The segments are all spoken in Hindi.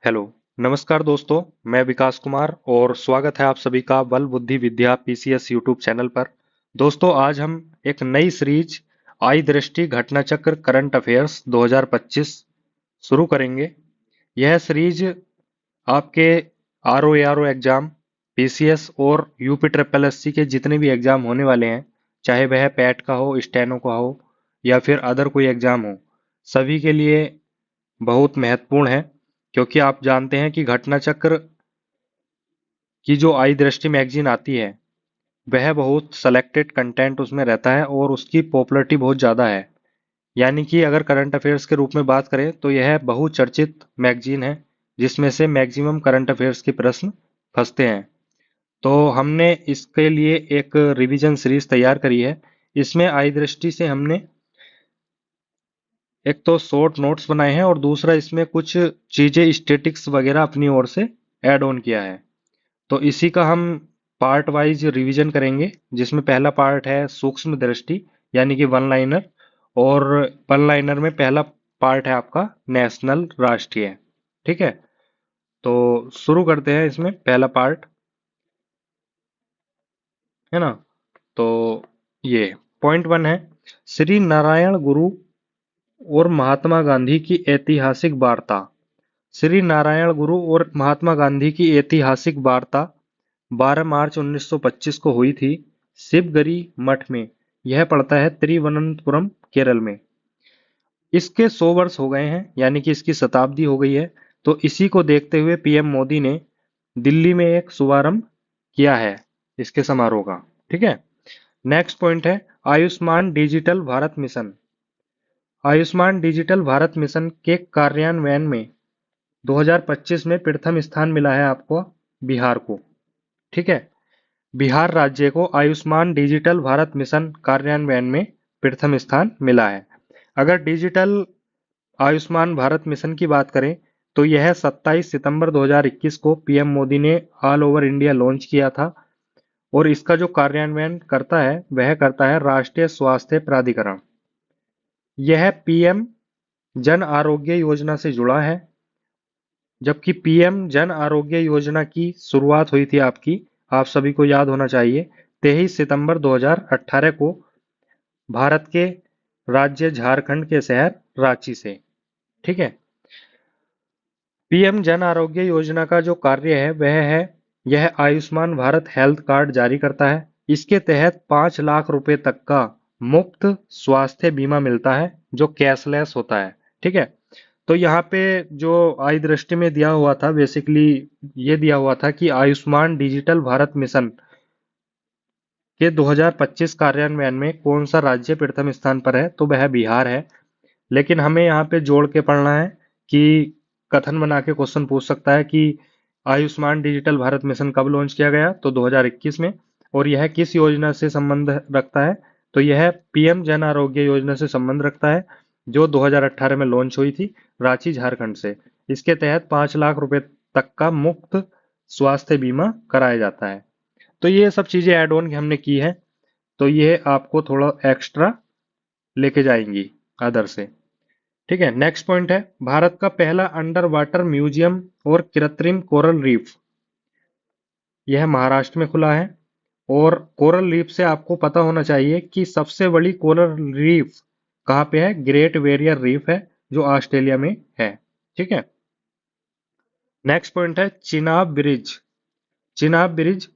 हेलो, नमस्कार दोस्तों। मैं विकास कुमार और स्वागत है आप सभी का बल बुद्धि विद्या पीसीएस यूट्यूब चैनल पर। दोस्तों, आज हम एक नई सीरीज आई दृष्टि घटना चक्र करंट अफेयर्स 2025 शुरू करेंगे। यह सीरीज आपके आरओ एग्जाम, पीसीएस और यूपी ट्रिपल एससी के जितने भी एग्जाम होने वाले हैं, चाहे वह पैट का हो, स्टेनो का हो या फिर अदर कोई एग्जाम हो, सभी के लिए बहुत महत्वपूर्ण है। क्योंकि आप जानते हैं कि घटना चक्र की जो आई दृष्टि मैगजीन आती है, वह बहुत सेलेक्टेड कंटेंट उसमें रहता है और उसकी पॉपुलैरिटी बहुत ज़्यादा है। यानी कि अगर करंट अफेयर्स के रूप में बात करें तो यह बहुचर्चित मैगजीन है, जिसमें से मैक्सिमम करंट अफेयर्स के प्रश्न फंसते हैं। तो हमने इसके लिए एक रिवीजन सीरीज तैयार करी है। इसमें आई दृष्टि से हमने एक तो शॉर्ट नोट्स बनाए हैं और दूसरा इसमें कुछ चीज़ें स्टेटिक्स वगैरह अपनी ओर से ऐड ऑन किया है। तो इसी का हम पार्ट वाइज रिवीजन करेंगे, जिसमें पहला पार्ट है सूक्ष्म दृष्टि, यानी कि वन लाइनर। और वन लाइनर में पहला पार्ट है आपका नेशनल, राष्ट्रीय। ठीक है, तो शुरू करते हैं। इसमें पहला पार्ट है ना। तो ये पॉइंट वन है, श्री नारायण गुरु और महात्मा गांधी की ऐतिहासिक वार्ता। श्री नारायण गुरु और महात्मा गांधी की ऐतिहासिक वार्ता 12 मार्च 1925 को हुई थी शिवगरी मठ में। यह पड़ता है तिरुवनंतपुरम, केरल में। इसके 100 वर्ष हो गए हैं, यानी कि इसकी शताब्दी हो गई है। तो इसी को देखते हुए पीएम मोदी ने दिल्ली में एक शुभारंभ किया है इसके समारोह का। ठीक है। नेक्स्ट पॉइंट है Ayushman digital Bharat mission. Ayushman digital Bharat mission के कार्यान्वयन में 2025 में प्रथम स्थान मिला है आपको, बिहार को। ठीक है, बिहार राज्य को आयुष्मान डिजिटल भारत मिशन कार्यान्वयन में प्रथम स्थान मिला है। अगर डिजिटल आयुष्मान भारत मिशन की बात करें तो यह 27 सितंबर 2021 को पीएम मोदी ने ऑल ओवर इंडिया लॉन्च किया था। और इसका जो कार्यान्वयन करता है वह करता है राष्ट्रीय स्वास्थ्य प्राधिकरण। यह पीएम जन आरोग्य योजना से जुड़ा है। जबकि पीएम जन आरोग्य योजना की शुरुआत हुई थी आपकी, आप सभी को याद होना चाहिए, 23 सितंबर 2018 को भारत के राज्य झारखंड के शहर रांची से। ठीक है। पीएम जन आरोग्य योजना का जो कार्य है वह है, यह आयुष्मान भारत हेल्थ कार्ड जारी करता है। इसके तहत 5 लाख रुपए तक का मुफ्त स्वास्थ्य बीमा मिलता है, जो कैशलेस होता है। ठीक है। तो यहाँ पे जो आई दृष्टि में दिया हुआ था, बेसिकली ये दिया हुआ था कि आयुष्मान डिजिटल भारत मिशन के 2025 कार्यान्वयन में कौन सा राज्य प्रथम स्थान पर है, तो वह बिहार है। लेकिन हमें यहाँ पे जोड़ के पढ़ना है कि कथन बना के क्वेश्चन पूछ सकता है कि आयुष्मान डिजिटल भारत मिशन कब लॉन्च किया गया, तो 2021 में। और यह किस योजना से संबंध रखता है, तो यह पीएम जन आरोग्य योजना से संबंध रखता है, जो 2018 में लॉन्च हुई थी रांची झारखंड से। इसके तहत 5 लाख रुपए तक का मुफ्त स्वास्थ्य बीमा कराया जाता है। तो ये सब चीजें ऐड ऑन हमने की है, तो ये आपको थोड़ा एक्स्ट्रा लेके जाएंगी अदर से। ठीक है। नेक्स्ट पॉइंट है भारत का पहला अंडर वाटर म्यूजियम और कृत्रिम कोरल रीफ। यह महाराष्ट्र में खुला है। और कोरल रीफ से आपको पता होना चाहिए कि सबसे बड़ी कोरल रीफ कहाँ पे है, ग्रेट बैरियर रीफ है, जो ऑस्ट्रेलिया में है। ठीक है। नेक्स्ट पॉइंट है चिनाब ब्रिज। चिनाब ब्रिज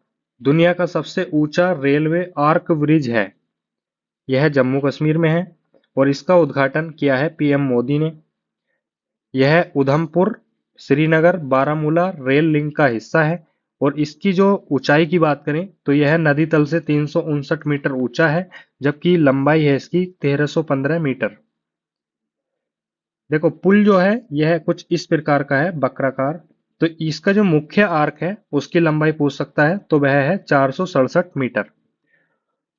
दुनिया का सबसे ऊंचा रेलवे आर्क ब्रिज है। यह जम्मू कश्मीर में है और इसका उद्घाटन किया है पीएम मोदी ने। यह उधमपुर श्रीनगर बारामूला रेल लिंक का हिस्सा है। और इसकी जो ऊंचाई की बात करें तो यह नदी तल से 359 मीटर ऊंचा है, जबकि लंबाई है इसकी 1315 मीटर। देखो, पुल जो है यह कुछ इस प्रकार का है, बक्राकार। तो इसका जो मुख्य आर्क है उसकी लंबाई पूछ सकता है, तो वह है 467 मीटर।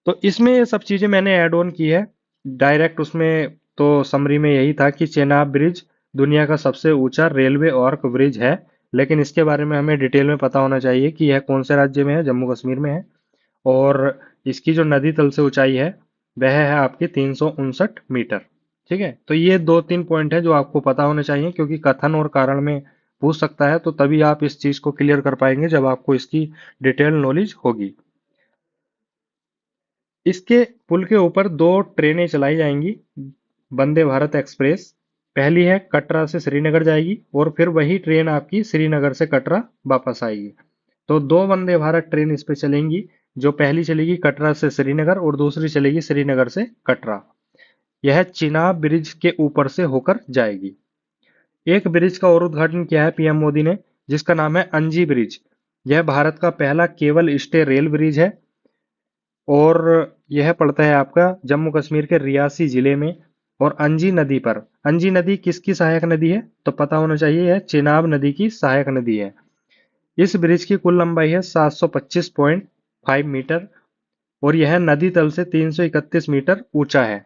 तो इसमें ये सब चीजें मैंने ऐड ऑन की है डायरेक्ट उसमें। तो समरी में यही था कि चेनाब ब्रिज दुनिया का सबसे ऊंचा रेलवे आर्क ब्रिज है। लेकिन इसके बारे में हमें डिटेल में पता होना चाहिए कि यह कौन से राज्य में है, जम्मू कश्मीर में है। और इसकी जो नदी तल से ऊंचाई है वह है आपकी 359 मीटर। ठीक है। तो ये दो तीन पॉइंट है जो आपको पता होने चाहिए, क्योंकि कथन और कारण में पूछ सकता है, तो तभी आप इस चीज को क्लियर कर पाएंगे जब आपको इसकी डिटेल नॉलेज होगी। इसके पुल के ऊपर दो ट्रेनें चलाई जाएंगी, वंदे भारत एक्सप्रेस। पहली है कटरा से श्रीनगर जाएगी और फिर वही ट्रेन आपकी श्रीनगर से कटरा वापस आएगी। तो दो वंदे भारत ट्रेन इस पे चलेंगी। जो पहली चलेगी कटरा से श्रीनगर और दूसरी चलेगी श्रीनगर से कटरा। यह चिनाब ब्रिज के ऊपर से होकर जाएगी। एक ब्रिज का और उद्घाटन किया है पीएम मोदी ने, जिसका नाम है अंजी ब्रिज। यह भारत का पहला केबल स्टे रेल ब्रिज है और यह पड़ता है आपका जम्मू कश्मीर के रियासी जिले में और अंजी नदी पर। अंजी नदी किसकी सहायक नदी है? तो पता होना चाहिए, यह चेनाब नदी की सहायक नदी है। इस ब्रिज की कुल लंबाई है 725.5 मीटर और यह नदी तल से 331 मीटर ऊंचा है।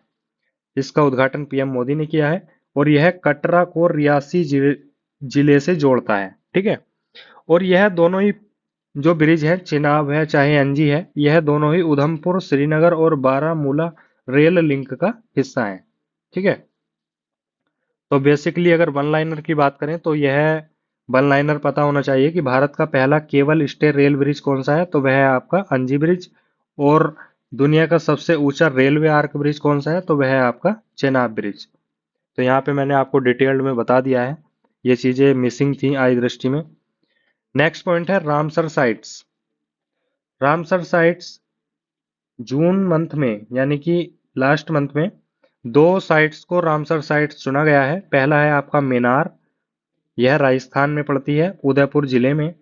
इसका उद्घाटन पीएम मोदी ने किया है और यह कटरा को रियासी जिले से जोड़ता है। ठीक है। और यह दोनों ही जो ब्रिज है, चिनाब है चाहे अंजी है, यह दोनों ही उधमपुर, श्रीनगर और बारामूला रेल लिंक का हिस्सा है। ठीक है। तो बेसिकली अगर वन लाइनर की बात करें तो यह वन लाइनर पता होना चाहिए कि भारत का पहला केबल स्टे रेल ब्रिज कौन सा है, तो वह है आपका अंजी ब्रिज। और दुनिया का सबसे ऊंचा रेलवे आर्क ब्रिज कौन सा है, तो वह है आपका चेनाब ब्रिज। तो यहाँ पे मैंने आपको डिटेल्ड में बता दिया है, ये चीजें मिसिंग थी आज दृष्टि में। नेक्स्ट पॉइंट है Ramsar sites. Ramsar sites June month में यानी कि लास्ट मंथ में दो साइट्स को रामसर साइट्स चुना गया है। पहला है आपका मेनार, यह राजस्थान में पड़ती है उदयपुर जिले में।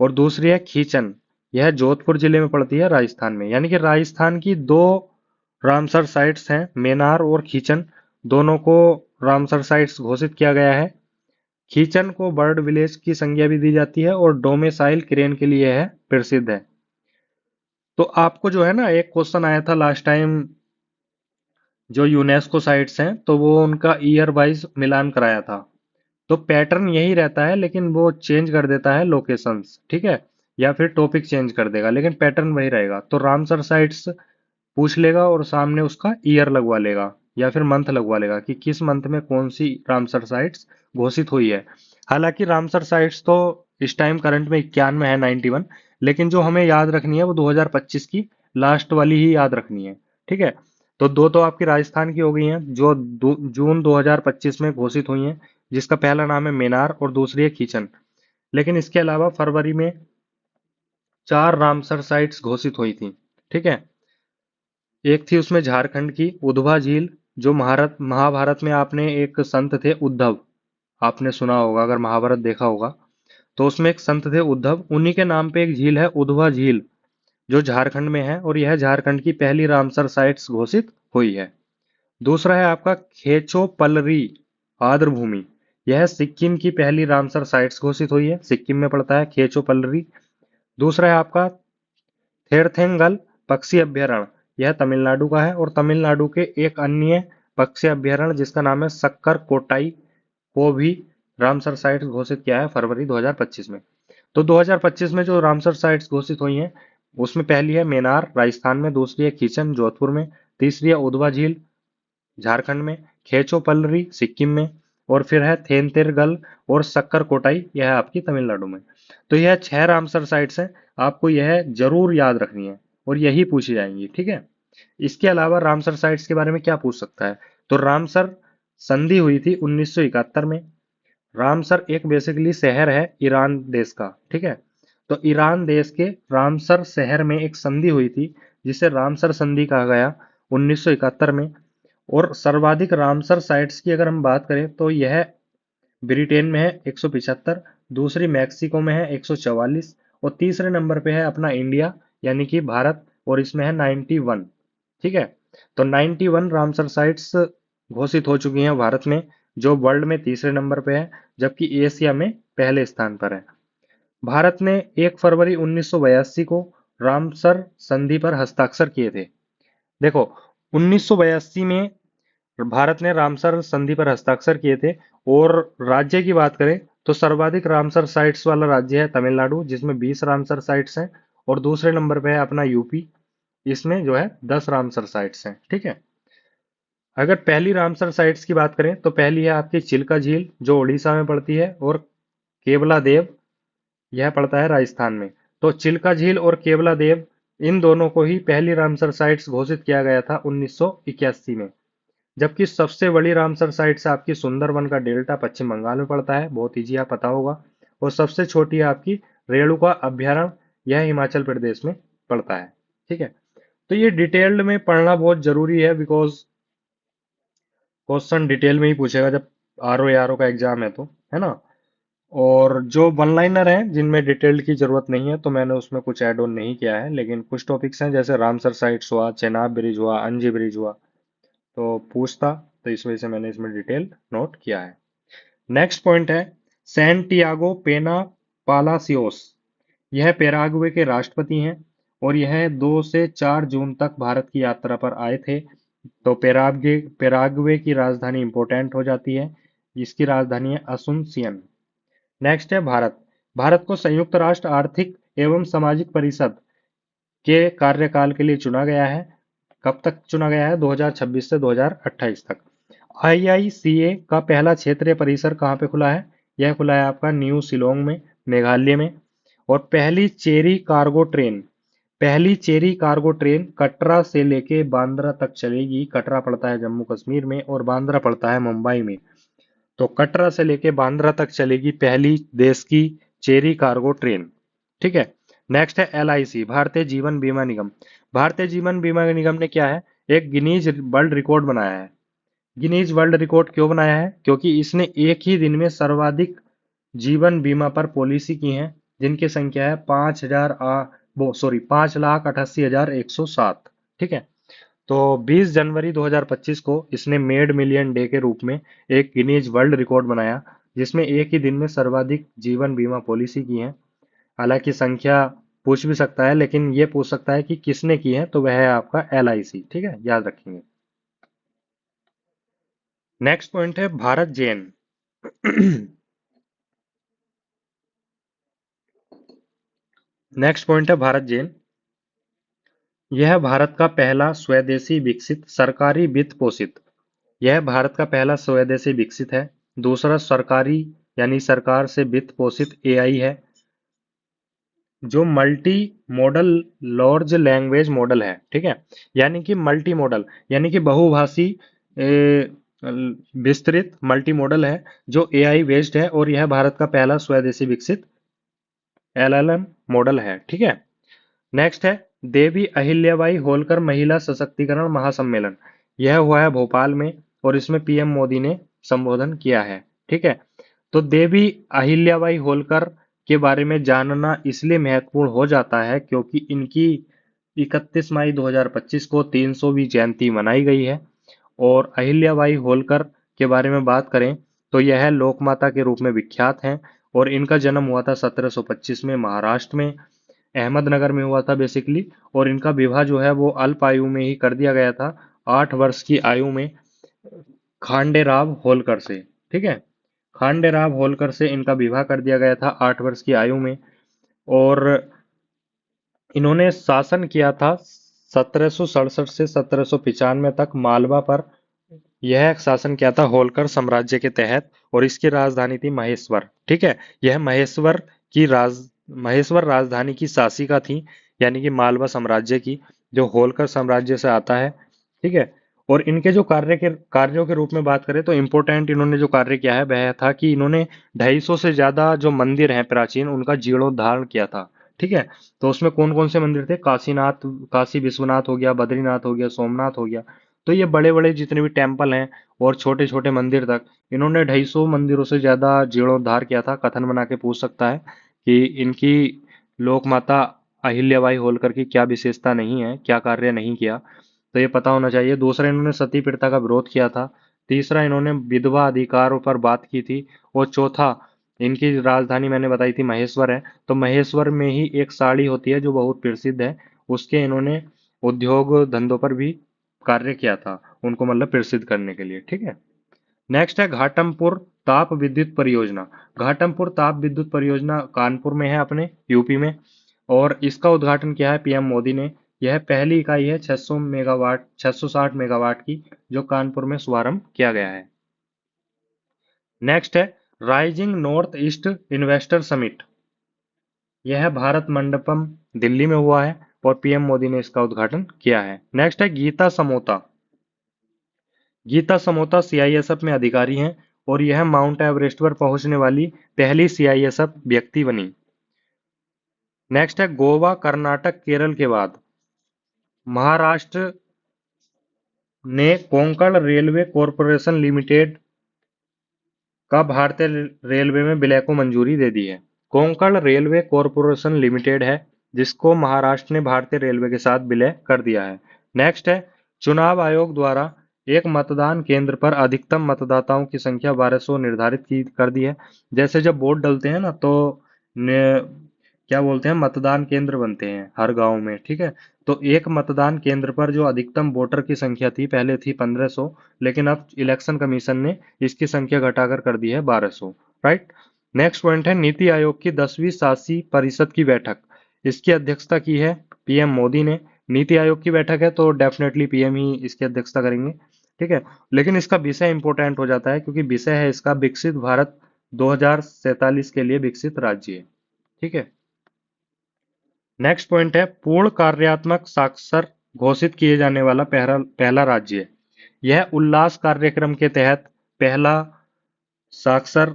और दूसरी है खीचन, यह जोधपुर जिले में पड़ती है राजस्थान में। यानी कि राजस्थान की दो रामसर साइट्स हैं, मेनार और खीचन, दोनों को रामसर साइट्स घोषित किया गया है। खीचन को बर्ड विलेज की संज्ञा भी दी जाती है और डोमेसाइल क्रेन के लिए यह प्रसिद्ध है। तो आपको जो है ना, एक क्वेश्चन आया था लास्ट टाइम, जो यूनेस्को साइट्स हैं तो वो उनका ईयर वाइज मिलान कराया था। तो पैटर्न यही रहता है लेकिन वो चेंज कर देता है लोकेशंस। ठीक है। या फिर टॉपिक चेंज कर देगा लेकिन पैटर्न वही रहेगा। तो रामसर साइट्स पूछ लेगा और सामने उसका ईयर लगवा लेगा या फिर मंथ लगवा लेगा कि किस मंथ में कौन सी रामसर साइट्स घोषित हुई है। हालांकि रामसर साइट्स तो इस टाइम करंट में 91 है, 91, लेकिन जो हमें याद रखनी है वो 2025 की लास्ट वाली ही याद रखनी है। ठीक है। तो दो तो आपकी राजस्थान की हो गई हैं जो जून 2025 में घोषित हुई हैं, जिसका पहला नाम है मेनार और दूसरी है खीचन। लेकिन इसके अलावा फरवरी में चार रामसर साइट्स घोषित हुई थी। ठीक है। एक थी उसमें झारखंड की उधवा झील, जो महाभारत में आपने एक संत थे उद्धव, आपने सुना होगा अगर महाभारत देखा होगा, तो उसमें एक संत थे उद्धव, उन्हीं के नाम पे एक झील है उधवा झील, जो झारखंड में है और यह झारखंड की पहली रामसर साइट्स घोषित हुई है। दूसरा है आपका खेचो पलरी आर्द्र भूमि, यह सिक्किम की पहली रामसर साइट्स घोषित हुई है, सिक्किम में पड़ता है खेचो पलरी। दूसरा है आपका थेरथेंगल पक्षी अभ्यारण्य, यह तमिलनाडु का है और तमिलनाडु के एक अन्य पक्षी अभ्यारण्य जिसका नाम है सक्कर कोटाई को भी रामसर साइट्स घोषित किया है फरवरी 2025 में। तो 2025 में जो रामसर साइट्स घोषित हुई हैं उसमें पहली है मेनार राजस्थान में, दूसरी है खीचन जोधपुर में, तीसरी है उधवा झील झारखंड में, खेचो पल्लरी सिक्किम में, और फिर है थेनतेरगल और सक्कर कोटाई, यह है आपकी तमिलनाडु में। तो यह 6 रामसर साइट्स हैं, आपको यह जरूर याद रखनी है और यही पूछी जाएंगी। ठीक है। इसके अलावा रामसर साइट्स के बारे में क्या पूछ सकता है, तो रामसर संधि हुई थी 1971 में। रामसर एक बेसिकली शहर है ईरान देश का। ठीक है। तो ईरान देश के रामसर शहर में एक संधि हुई थी जिसे रामसर संधि कहा गया 1971 में। और सर्वाधिक रामसर साइट्स की अगर हम बात करें तो यह ब्रिटेन में है 175, दूसरी मैक्सिको में है 144 और तीसरे नंबर पे है अपना इंडिया यानी कि भारत और इसमें है 91। ठीक है। तो 91 रामसर साइट्स घोषित हो चुकी हैं भारत में, जो वर्ल्ड में तीसरे नंबर पे है जबकि एशिया में पहले स्थान पर है। भारत ने 1 फरवरी 1982 को रामसर संधि पर हस्ताक्षर किए थे। देखो 1982 में भारत ने रामसर संधि पर हस्ताक्षर किए थे। और राज्य की बात करें तो सर्वाधिक रामसर साइट्स वाला राज्य है तमिलनाडु, जिसमें 20 रामसर साइट्स हैं और दूसरे नंबर पे है अपना यूपी, इसमें जो है 10 रामसर साइट्स हैं। ठीक है। अगर पहली रामसर साइट्स की बात करें तो पहली है आपकी चिल्का झील जो उड़ीसा में पड़ती है और केवला देव, यह पड़ता है राजस्थान में। तो चिल्का झील और केवला देव, इन दोनों को ही पहली रामसर साइट्स घोषित किया गया था 1981 में। जबकि सबसे बड़ी रामसर साइट्स आपकी सुंदरवन का डेल्टा पश्चिम बंगाल में पड़ता है, बहुत इजी आप पता होगा। और सबसे छोटी है आपकी रेणुका अभ्यारण्य, यह हिमाचल प्रदेश में पड़ता है। ठीक है, तो ये डिटेल्ड में पढ़ना बहुत जरूरी है, बिकॉज क्वेश्चन डिटेल में ही पूछेगा जब आरओ या आरओ का एग्जाम है, तो है ना। और जो वन लाइनर हैं जिनमें डिटेल्ड की जरूरत नहीं है, तो मैंने उसमें कुछ ऐड ऑन नहीं किया है, लेकिन कुछ टॉपिक्स हैं जैसे रामसर साइट्स हुआ, चेनाब ब्रिज हुआ, अंजी ब्रिज हुआ, तो पूछता, तो इस वजह से मैंने इसमें डिटेल नोट किया है। नेक्स्ट पॉइंट है सैंटियागो पेना पालासियोस, यह पेराग्वे के राष्ट्रपति हैं और यह 2 से 4 जून तक भारत की यात्रा पर आए थे। तो पेराग्वे की राजधानी इंपोर्टेंट हो जाती है, इसकी राजधानी है असुनसियन। नेक्स्ट है भारत। भारत को संयुक्त राष्ट्र आर्थिक एवं सामाजिक परिषद के कार्यकाल के लिए चुना गया है। कब तक चुना गया है? 2026 से 2028 तक। आईआईसीए का पहला क्षेत्रीय परिसर कहाँ पे खुला है? यह खुला है आपका न्यू शिलोंग में, मेघालय में। और पहली चेरी कार्गो ट्रेन कटरा से लेके बांद्रा तक चलेगी। कटरा पड़ता है जम्मू कश्मीर में और बांद्रा पड़ता है मुंबई में। तो कटरा से लेके बांद्रा तक चलेगी पहली देश की चेरी कार्गो ट्रेन। ठीक है। नेक्स्ट है एलआईसी, भारतीय जीवन बीमा निगम। भारतीय जीवन बीमा निगम ने क्या है, एक गिनीज वर्ल्ड रिकॉर्ड बनाया है। गिनीज वर्ल्ड रिकॉर्ड क्यों बनाया है? क्योंकि इसने एक ही दिन में सर्वाधिक जीवन बीमा पर पॉलिसी की है, जिनकी संख्या है 5,88,107। ठीक है। तो 20 जनवरी 2025 को इसने मेड मिलियन डे के रूप में एक गिनीज वर्ल्ड रिकॉर्ड बनाया, जिसमें एक ही दिन में सर्वाधिक जीवन बीमा पॉलिसी की है। हालांकि संख्या पूछ भी सकता है, लेकिन ये पूछ सकता है कि किसने की है, तो वह है आपका एलआईसी। ठीक है, याद रखेंगे। नेक्स्ट पॉइंट है भारत जैन। नेक्स्ट पॉइंट है भारत जैन। यह भारत का पहला स्वदेशी विकसित सरकारी वित्त पोषित, यह भारत का पहला स्वदेशी विकसित है। दूसरा सरकारी यानी सरकार से वित्त पोषित एआई है, जो multi modal large language model है। ठीक है, यानी कि मल्टी मॉडल यानी कि बहुभाषी विस्तृत मल्टी मॉडल है, जो एआई बेस्ड है, और यह भारत का पहला स्वदेशी विकसित एलएलएम मॉडल है। ठीक है। नेक्स्ट है देवी अहिल्याबाई होलकर महिला सशक्तिकरण महासम्मेलन। यह हुआ है भोपाल में और इसमें पीएम मोदी ने संबोधन किया है। ठीक है। तो देवी अहिल्याबाई होलकर के बारे में जानना इसलिए महत्वपूर्ण हो जाता है क्योंकि इनकी 31 मई 2025 को 300वीं जयंती मनाई गई है। और अहिल्याबाई होलकर के बारे में बात करें तो यह लोकमाता के रूप में विख्यात हैं और इनका जन्म हुआ था 1725 में महाराष्ट्र में, अहमदनगर में हुआ था बेसिकली। और इनका विवाह जो है वो अल्प आयु में ही कर दिया गया था, 8 वर्ष की आयु में, खांडेराव होलकर से। ठीक है, खांडेराव होलकर से इनका विवाह कर दिया गया था 8 वर्ष की आयु में। और इन्होंने शासन किया था 1767 से 1795 तक मालवा पर। यह शासन किया था होलकर साम्राज्य के तहत और इसकी राजधानी थी महेश्वर। ठीक है, यह महेश्वर राजधानी की शासिका थी, यानी कि मालवा साम्राज्य की, जो होलकर साम्राज्य से आता है। ठीक है। और इनके जो कार्यों के रूप में बात करें तो इम्पोर्टेंट इन्होंने जो कार्य किया है वह था कि इन्होंने 250 से ज्यादा जो मंदिर हैं प्राचीन, उनका जीर्णोद्धार किया था। ठीक है। तो उसमें कौन कौन से मंदिर थे? काशी विश्वनाथ हो गया, बद्रीनाथ हो गया, सोमनाथ हो गया। तो ये बड़े बड़े जितने भी टेम्पल हैं और छोटे छोटे मंदिर तक, इन्होंने 250 मंदिरों से ज्यादा जीर्णोद्धार किया था। कथन बना के पूछ सकता है कि इनकी लोक माता अहिल्याबाई होलकर की क्या विशेषता नहीं है, क्या कार्य नहीं किया, तो ये पता होना चाहिए। दूसरा, इन्होंने सती प्रथा का विरोध किया था। तीसरा, इन्होंने विधवा अधिकारों पर बात की थी। और चौथा, इनकी राजधानी मैंने बताई थी महेश्वर है, तो महेश्वर में ही एक साड़ी होती है जो बहुत प्रसिद्ध है, उसके इन्होंने उद्योग धंधों पर भी कार्य किया था, उनको मतलब प्रसिद्ध करने के लिए। ठीक है। नेक्स्ट है घाटमपुर ताप विद्युत परियोजना। घाटमपुर ताप विद्युत परियोजना कानपुर में है, अपने यूपी में। और इसका उद्घाटन किया है पीएम मोदी ने। यह पहली इकाई है 600 मेगावाट 660 मेगावाट की, जो कानपुर में शुभारंभ किया गया है। नेक्स्ट है rising north east investor summit, यह भारत मंडपम दिल्ली में हुआ है और पीएम मोदी ने इसका उद्घाटन किया है। नेक्स्ट है गीता समोता। गीता समोता सीआईएसएफ में अधिकारी हैं और यह माउंट एवरेस्ट पर पहुंचने वाली पहली सीआईएसएफ व्यक्ति बनी। नेक्स्ट है गोवा कर्नाटक केरल के बाद महाराष्ट्र ने कोंकण रेलवे कॉरपोरेशन लिमिटेड का भारतीय रेलवे में विलय को मंजूरी दे दी है। कोंकण रेलवे कॉरपोरेशन लिमिटेड है जिसको महाराष्ट्र ने भारतीय रेलवे के साथ विलय कर दिया है। नेक्स्ट है चुनाव आयोग द्वारा एक मतदान केंद्र पर अधिकतम मतदाताओं की संख्या 1200 निर्धारित की कर दी है। जैसे जब वोट डलते हैं ना तो क्या बोलते हैं, मतदान केंद्र बनते हैं हर गांव में, ठीक है। तो एक मतदान केंद्र पर जो अधिकतम वोटर की संख्या थी पहले थी 1500, लेकिन अब इलेक्शन कमीशन ने इसकी संख्या घटाकर कर दी है 1200, राइट। नेक्स्ट पॉइंट है नीति आयोग की 10वीं शासी परिषद की बैठक, इसकी अध्यक्षता की है पीएम मोदी ने। नीति आयोग की बैठक है तो डेफिनेटली पीएम ही इसकी अध्यक्षता करेंगे, ठीक है। लेकिन इसका विषय इंपॉर्टेंट हो जाता है क्योंकि विषय है इसका विकसित भारत 2047 के लिए विकसित राज्य, ठीक है। नेक्स्ट पॉइंट है पूर्ण कार्यात्मक साक्षर घोषित किए जाने वाला पहला पहला राज्य, यह उल्लास कार्यक्रम के तहत पहला साक्षर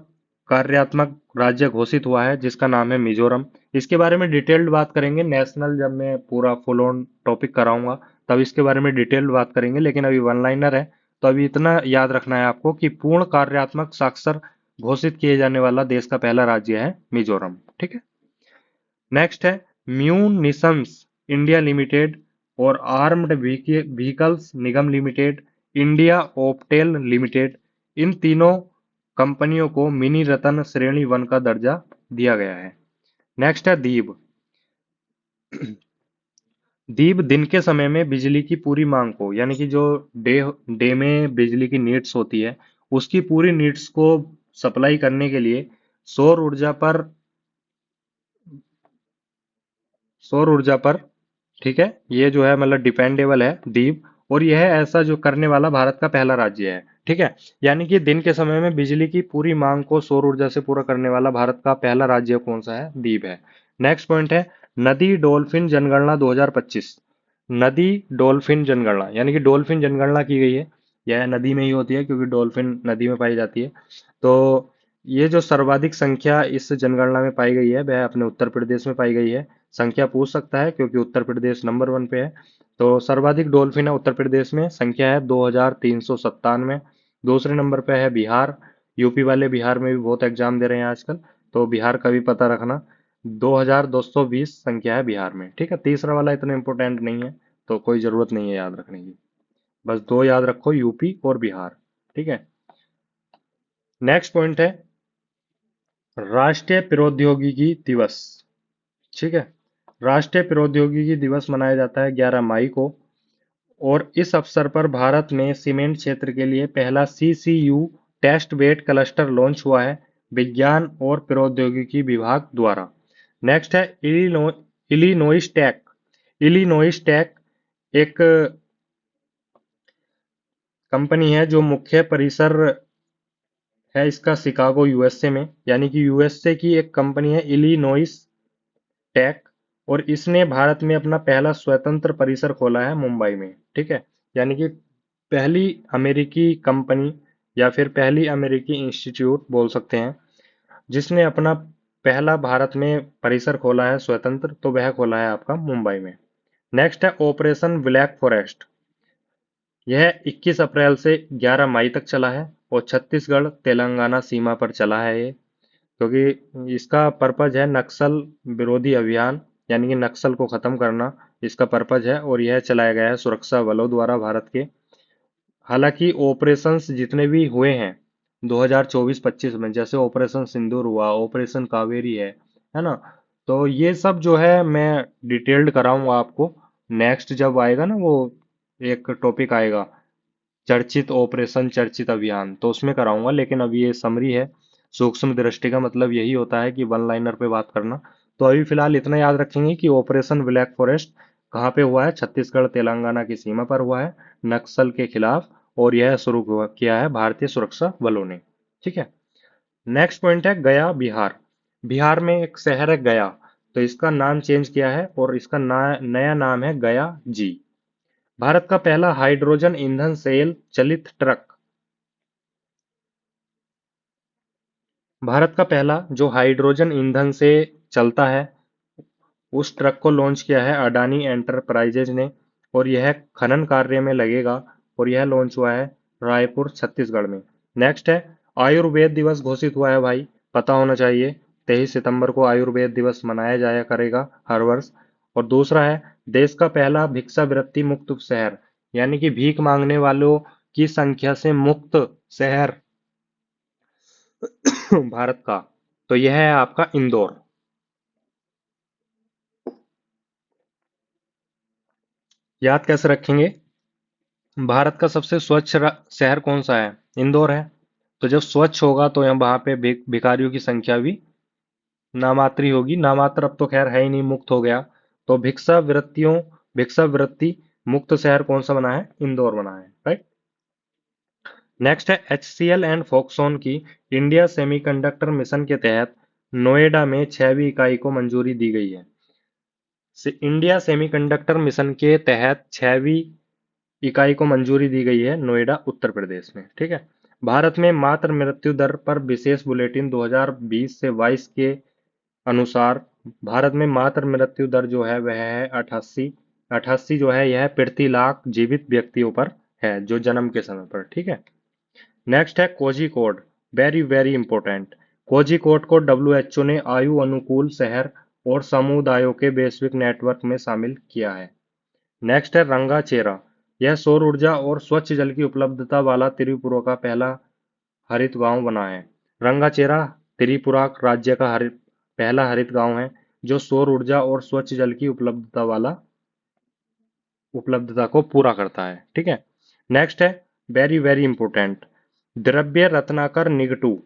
कार्यात्मक राज्य घोषित हुआ है जिसका नाम है मिजोरम। इसके बारे में डिटेल्ड बात करेंगे नेशनल, जब मैं पूरा फुल ऑन टॉपिक कराऊंगा तब इसके बारे में डिटेल्ड बात करेंगे, लेकिन अभी वन लाइनर है तो अभी इतना याद रखना है आपको कि पूर्ण कार्यात्मक साक्षर घोषित किए जाने वाला देश का पहला राज्य है मिजोरम, ठीक है। नेक्स्ट है म्यूनिशंस इंडिया लिमिटेड और आर्म्ड व्हीकल्स निगम लिमिटेड, इंडिया ओपटेल लिमिटेड, इन तीनों कंपनियों को मिनी रत्न श्रेणी 1 का दर्जा दिया गया है। नेक्स्ट है दीप। दीप दिन के समय में बिजली की पूरी मांग को, यानी कि जो डे डे में बिजली की नीड्स होती है उसकी पूरी नीड्स को सप्लाई करने के लिए सौर ऊर्जा पर सौर ऊर्जा पर, ठीक है, ये जो है मतलब डिपेंडेबल है दीप, और यह ऐसा जो करने वाला भारत का पहला राज्य है, ठीक है। यानी कि दिन के समय में बिजली की पूरी मांग को सौर ऊर्जा से पूरा करने वाला भारत का पहला राज्य कौन सा है, दीप है। नेक्स्ट पॉइंट है नदी डॉल्फिन जनगणना 2025। नदी डॉल्फिन जनगणना यानी कि डॉल्फिन जनगणना की गई है, यह नदी में ही होती है क्योंकि डॉल्फिन नदी में पाई जाती है। तो ये जो सर्वाधिक संख्या इस जनगणना में पाई गई है वह अपने उत्तर प्रदेश में पाई गई है। संख्या पूछ सकता है क्योंकि उत्तर प्रदेश नंबर 1 पे है। तो सर्वाधिक डॉल्फिन है उत्तर प्रदेश में, संख्या है 2397। दूसरे नंबर पे है बिहार। यूपी वाले बिहार में भी बहुत एग्जाम दे रहे हैं आजकल, तो बिहार का भी पता रखना। 2220 संख्या है बिहार में, ठीक है। तीसरा वाला इतना इंपॉर्टेंट नहीं है तो कोई जरूरत नहीं है याद रखने की, बस दो याद रखो, यूपी और बिहार, ठीक है। नेक्स्ट पॉइंट है राष्ट्रीय प्रौद्योगिकी दिवस, ठीक है। राष्ट्रीय प्रौद्योगिकी दिवस मनाया जाता है 11 मई को, और इस अवसर पर भारत में सीमेंट क्षेत्र के लिए पहला CCU test bed cluster launch हुआ है विज्ञान और प्रौद्योगिकी विभाग द्वारा। नेक्स्ट है इलिनोइस टेक। इलिनोइस टेक एक कंपनी है जो मुख्य परिसर है इसका शिकागो यूएसए में, यानी कि यूएसए की एक कंपनी है इलिनोइस टेक, और इसने भारत में अपना पहला स्वतंत्र परिसर खोला है मुंबई में, ठीक है। यानी कि पहली अमेरिकी कंपनी या फिर पहली अमेरिकी इंस्टीट्यूट बोल सकते हैं जिसने अपना पहला भारत में परिसर खोला है स्वतंत्र, तो वह खोला है आपका मुंबई में। नेक्स्ट है ऑपरेशन ब्लैक फॉरेस्ट। यह 21 अप्रैल से 11 मई तक चला है और छत्तीसगढ़ तेलंगाना सीमा पर चला है ये, क्योंकि इसका पर्पज है नक्सल विरोधी अभियान, यानी कि नक्सल को खत्म करना इसका पर्पज है, और यह चलाया गया है सुरक्षा बलों द्वारा भारत के। हालांकि ऑपरेशंस जितने भी हुए हैं 2024-25 में, जैसे ऑपरेशन सिंदूर हुआ, ऑपरेशन कावेरी है ना, तो ये सब जो है मैं डिटेल्ड कराऊंगा आपको नेक्स्ट जब आएगा ना, वो एक टॉपिक आएगा चर्चित ऑपरेशन चर्चित अभियान, तो उसमें कराऊंगा। लेकिन अभी ये समरी है, सूक्ष्म दृष्टि का मतलब यही होता है कि वन लाइनर पे बात करना। तो अभी फिलहाल इतना याद रखेंगे कि ऑपरेशन ब्लैक फॉरेस्ट कहाँ पे हुआ है, छत्तीसगढ़ तेलंगाना की सीमा पर हुआ है नक्सल के खिलाफ, और यह शुरू किया है भारतीय सुरक्षा बलों ने, ठीक है। नेक्स्ट पॉइंट है गया बिहार। बिहार में एक शहर है गया, तो इसका नाम चेंज किया है और इसका नया नाम है गया जी। भारत का पहला हाइड्रोजन ईंधन सेल चलित ट्रक। भारत का पहला जो हाइड्रोजन ईंधन से चलता है उस ट्रक को लॉन्च किया है अडानी एंटरप्राइजेज ने, और यह खनन कार्य में लगेगा, और यह लॉन्च हुआ है रायपुर छत्तीसगढ़ में। नेक्स्ट है आयुर्वेद दिवस घोषित हुआ है भाई, पता होना चाहिए। 23 सितंबर को आयुर्वेद दिवस मनाया जाया करेगा हर वर्ष। और दूसरा है देश का पहला भिक्षावृत्ति मुक्त शहर, यानी कि भीख मांगने वालों की संख्या से मुक्त शहर भारत का, तो यह है आपका इंदौर। याद कैसे रखेंगे? भारत का सबसे स्वच्छ शहर कौन सा है? इंदौर है। तो जब स्वच्छ होगा तो यहाँ वहां पे भिखारियों की संख्या भी नामात्री होगी। नामात्र अब तो खैर है ही नहीं, मुक्त हो गया। तो भिक्षावृत्ति मुक्त शहर कौन सा बना है? इंदौर बना है, राइट। नेक्स्ट है HCL एंड फॉक्सकॉन की इंडिया सेमीकंडक्टर मिशन के तहत नोएडा में 6वीं इकाई को मंजूरी दी गई है। इंडिया सेमीकंडक्टर मिशन के तहत 6वीं इकाई को मंजूरी दी गई है नोएडा उत्तर प्रदेश में, ठीक है। भारत में मातृ मृत्यु दर पर विशेष बुलेटिन 2020 से 22 के अनुसार भारत में मातृ मृत्यु दर जो है वह है 88। 88 जो है यह प्रति लाख जीवित व्यक्तियों पर है जो जन्म के समय पर, ठीक है। नेक्स्ट है Kozhikode, very very important. Kozhikode को WHO ने आयु अनुकूल शहर और समुदायों के वैश्विक नेटवर्क में शामिल किया है। नेक्स्ट है रंगाचेरा, यह सौर ऊर्जा और स्वच्छ जल की उपलब्धता वाला त्रिपुरा का पहला हरित गांव बना है। रंगाचेरा त्रिपुरा राज्य का पहला हरित गांव है जो सौर ऊर्जा और स्वच्छ जल की उपलब्धता को पूरा करता है, ठीक है। नेक्स्ट है वेरी वेरी इंपॉर्टेंट, द्रव्य रत्नाकर निगटू।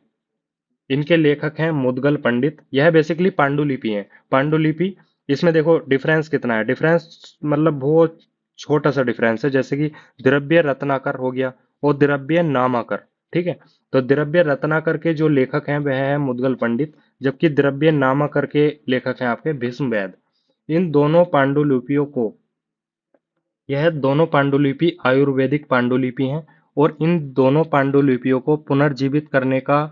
इनके लेखक हैं मुदगल पंडित। यह बेसिकली पांडुलिपि है। पांडुलिपि, इसमें देखो डिफरेंस कितना है। डिफरेंस मतलब बहुत छोटा सा डिफरेंस है, जैसे कि द्रव्य रत्नाकर हो गया और द्रव्य नामाकर, ठीक है। तो द्रव्य रत्नाकर के जो लेखक हैं वह है मुदगल पंडित, जबकि द्रव्य नामाकर के लेखक हैं आपके भीष्म वैद। इन दोनों पांडुलिपियों को, यह दोनों पांडुलिपि आयुर्वेदिक पांडुलिपि हैं, और इन दोनों पांडुलिपियों को पुनर्जीवित करने का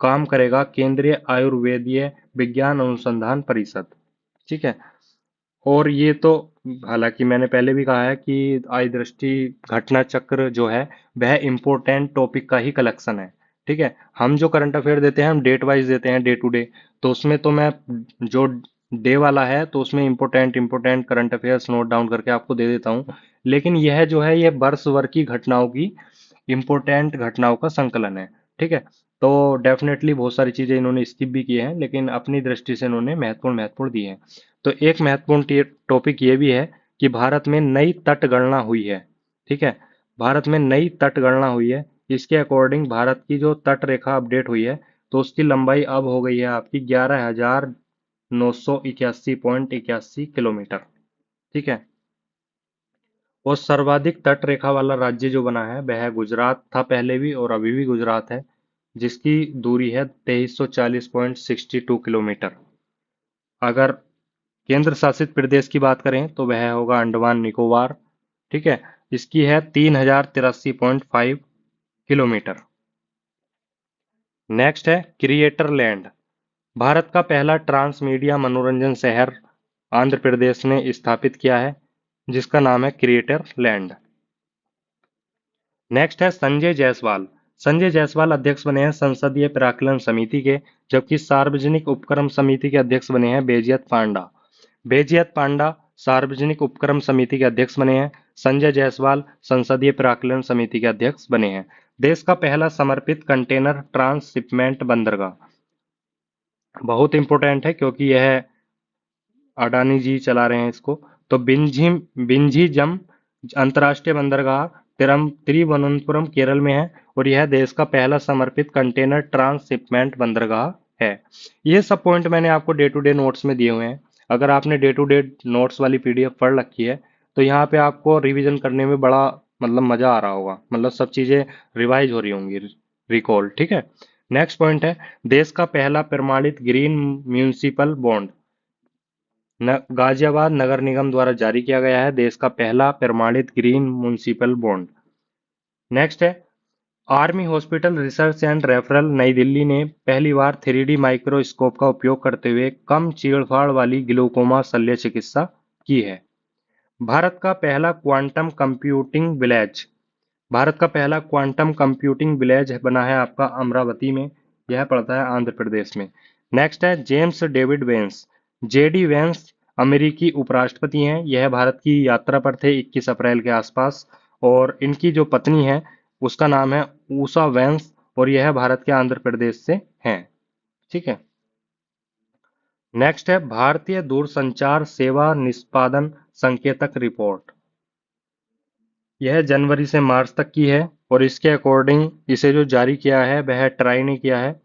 काम करेगा केंद्रीय आयुर्वेदीय विज्ञान अनुसंधान परिषद, ठीक है। और ये तो हालांकि मैंने पहले भी कहा है कि आई दृष्टि घटना चक्र जो है वह इम्पोर्टेंट टॉपिक का ही कलेक्शन है, ठीक है। हम जो करंट अफेयर देते हैं हम डेट वाइज देते हैं, डे टू डे। तो उसमें तो मैं जो डे वाला है तो उसमें important important current affairs note down करके आपको दे देता हूँ। लेकिन यह जो है यह वर्ष भर की घटनाओं की इम्पोर्टेंट घटनाओं का संकलन है, ठीक है। तो डेफिनेटली बहुत सारी चीजें इन्होंने स्किप भी की हैं, लेकिन अपनी दृष्टि से इन्होंने महत्वपूर्ण महत्वपूर्ण दी हैं। तो एक महत्वपूर्ण टॉपिक ये भी है कि भारत में नई तट गणना हुई है, ठीक है। भारत में नई तट गणना हुई है। इसके अकॉर्डिंग भारत की जो तट रेखा अपडेट हुई है तो उसकी लंबाई अब हो गई है आपकी 11,981.81 किलोमीटर, ठीक है। और सर्वाधिक तट रेखा वाला राज्य जो बना है वह है गुजरात, था पहले भी और अभी भी गुजरात है, जिसकी दूरी है 2340.62 किलोमीटर। अगर केंद्र शासित प्रदेश की बात करें तो वह होगा अंडमान निकोबार, ठीक है। इसकी है 3083.5 किलोमीटर। नेक्स्ट है क्रिएटर लैंड। भारत का पहला ट्रांस मीडिया मनोरंजन शहर आंध्र प्रदेश ने स्थापित किया है, जिसका नाम है क्रिएटर लैंड। नेक्स्ट है संजय जायसवाल। संजय जायसवाल अध्यक्ष बने हैं संसदीय प्राक्कलन समिति के, जबकि सार्वजनिक उपक्रम समिति के अध्यक्ष बने हैं बेजियत पांडा। बेजियत पांडा सार्वजनिक उपक्रम समिति के अध्यक्ष बने हैं। संजय जायसवाल संसदीय प्राक्कलन समिति के अध्यक्ष बने हैं। देश का पहला समर्पित कंटेनर ट्रांसशिपमेंट बंदरगाह, बहुत इंपॉर्टेंट है क्योंकि यह अडानी जी चला रहे हैं इसको। तो बिंझीजम अंतर्राष्ट्रीय बंदरगाह तिरुवनंतपुरम केरल में है, और यह देश का पहला समर्पित कंटेनर ट्रांसशिपमेंट बंदरगाह है। ये सब पॉइंट मैंने आपको डे टू डे नोट्स में दिए हुए हैं। अगर आपने डे टू डे नोट्स वाली PDF पढ़ रखी है तो यहाँ पे आपको रिवीजन करने में बड़ा मतलब मजा आ रहा होगा, मतलब सब चीजें रिवाइज हो रही होंगी, रिकॉल, ठीक है। नेक्स्ट पॉइंट है, देश का पहला प्रमाणित ग्रीन म्यूनिसिपल बॉन्ड गाजियाबाद नगर निगम द्वारा जारी किया गया है, देश का पहला प्रमाणित ग्रीन म्यूनिसिपल बॉन्ड। नेक्स्ट है, army hospital research and referral नई दिल्ली ने पहली बार 3D माइक्रोस्कोप का उपयोग करते हुए कम चीड़फाड़ वाली ग्लूकोमा शल्य चिकित्सा की है। भारत का पहला क्वांटम कंप्यूटिंग विलेज भारत का पहला क्वांटम कंप्यूटिंग विलेज बना है आपका अमरावती में, यह पड़ता है आंध्र प्रदेश में। नेक्स्ट है, James David Vance JD Vance अमेरिकी उपराष्ट्रपति हैं, यह भारत की यात्रा पर थे 21 अप्रैल के आसपास, और इनकी जो पत्नी है उसका नाम है ऊषा वेंस, और यह भारत के आंध्र प्रदेश से हैं। ठीक है। नेक्स्ट है, भारतीय दूरसंचार सेवा निष्पादन संकेतक रिपोर्ट, यह जनवरी से मार्च तक की है, और इसके अकॉर्डिंग इसे जो जारी किया है वह ट्राई ने किया है।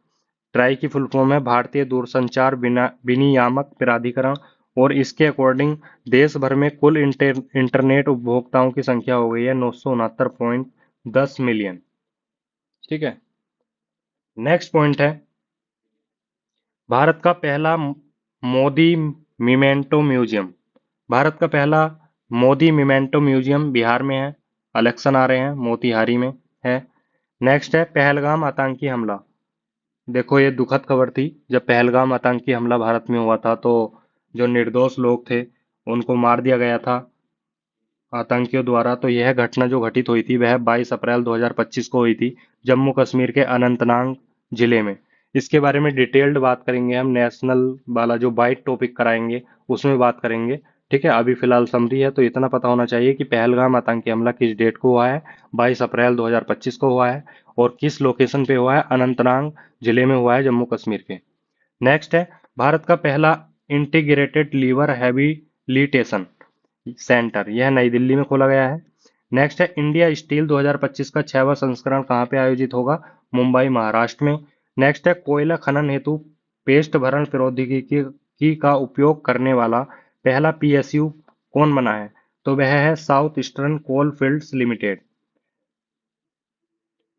ट्राई की फुल फॉर्म है भारतीय दूरसंचार विनियामक प्राधिकरण, और इसके अकॉर्डिंग देश भर में कुल इंटरनेट उपभोक्ताओं की संख्या हो गई है 969.10 मिलियन। ठीक है। नेक्स्ट पॉइंट है, भारत का पहला मोदी मिमेंटो म्यूजियम भारत का पहला मोदी मिमेंटो म्यूजियम बिहार में है, इलेक्शन आ रहे हैं, मोतिहारी में है। नेक्स्ट है, पहलगाम आतंकी हमला, देखो ये दुखद खबर थी, जब पहलगाम आतंकी हमला भारत में हुआ था तो जो निर्दोष लोग थे उनको मार दिया गया था आतंकियों द्वारा। तो यह घटना जो घटित हुई थी वह 22 अप्रैल 2025 को हुई थी जम्मू कश्मीर के अनंतनाग जिले में। इसके बारे में डिटेल्ड बात करेंगे हम, नेशनल वाला जो बाइट टॉपिक कराएंगे उसमें बात करेंगे। ठीक है, अभी फिलहाल समरी है तो इतना पता होना चाहिए कि पहलगाम आतंकी हमला किस डेट को हुआ है, 22 अप्रैल 2025 को हुआ है, और किस लोकेशन पे हुआ है, अनंतनाग जिले में हुआ है जम्मू कश्मीर के। नेक्स्ट है, भारत का पहला इंटीग्रेटेड लीवर हैबिलिटेशन सेंटर, यह नई दिल्ली में खोला गया है। नेक्स्ट है, इंडिया स्टील 2025 का 6वां संस्करण कहाँ पे आयोजित होगा, मुंबई महाराष्ट्र में। नेक्स्ट है, कोयला खनन हेतु पेस्ट भरण प्रौद्योगिकी का उपयोग करने वाला पहला पीएसयू कौन बना है, तो वह है साउथ ईस्टर्न कोल फील्ड्स लिमिटेड।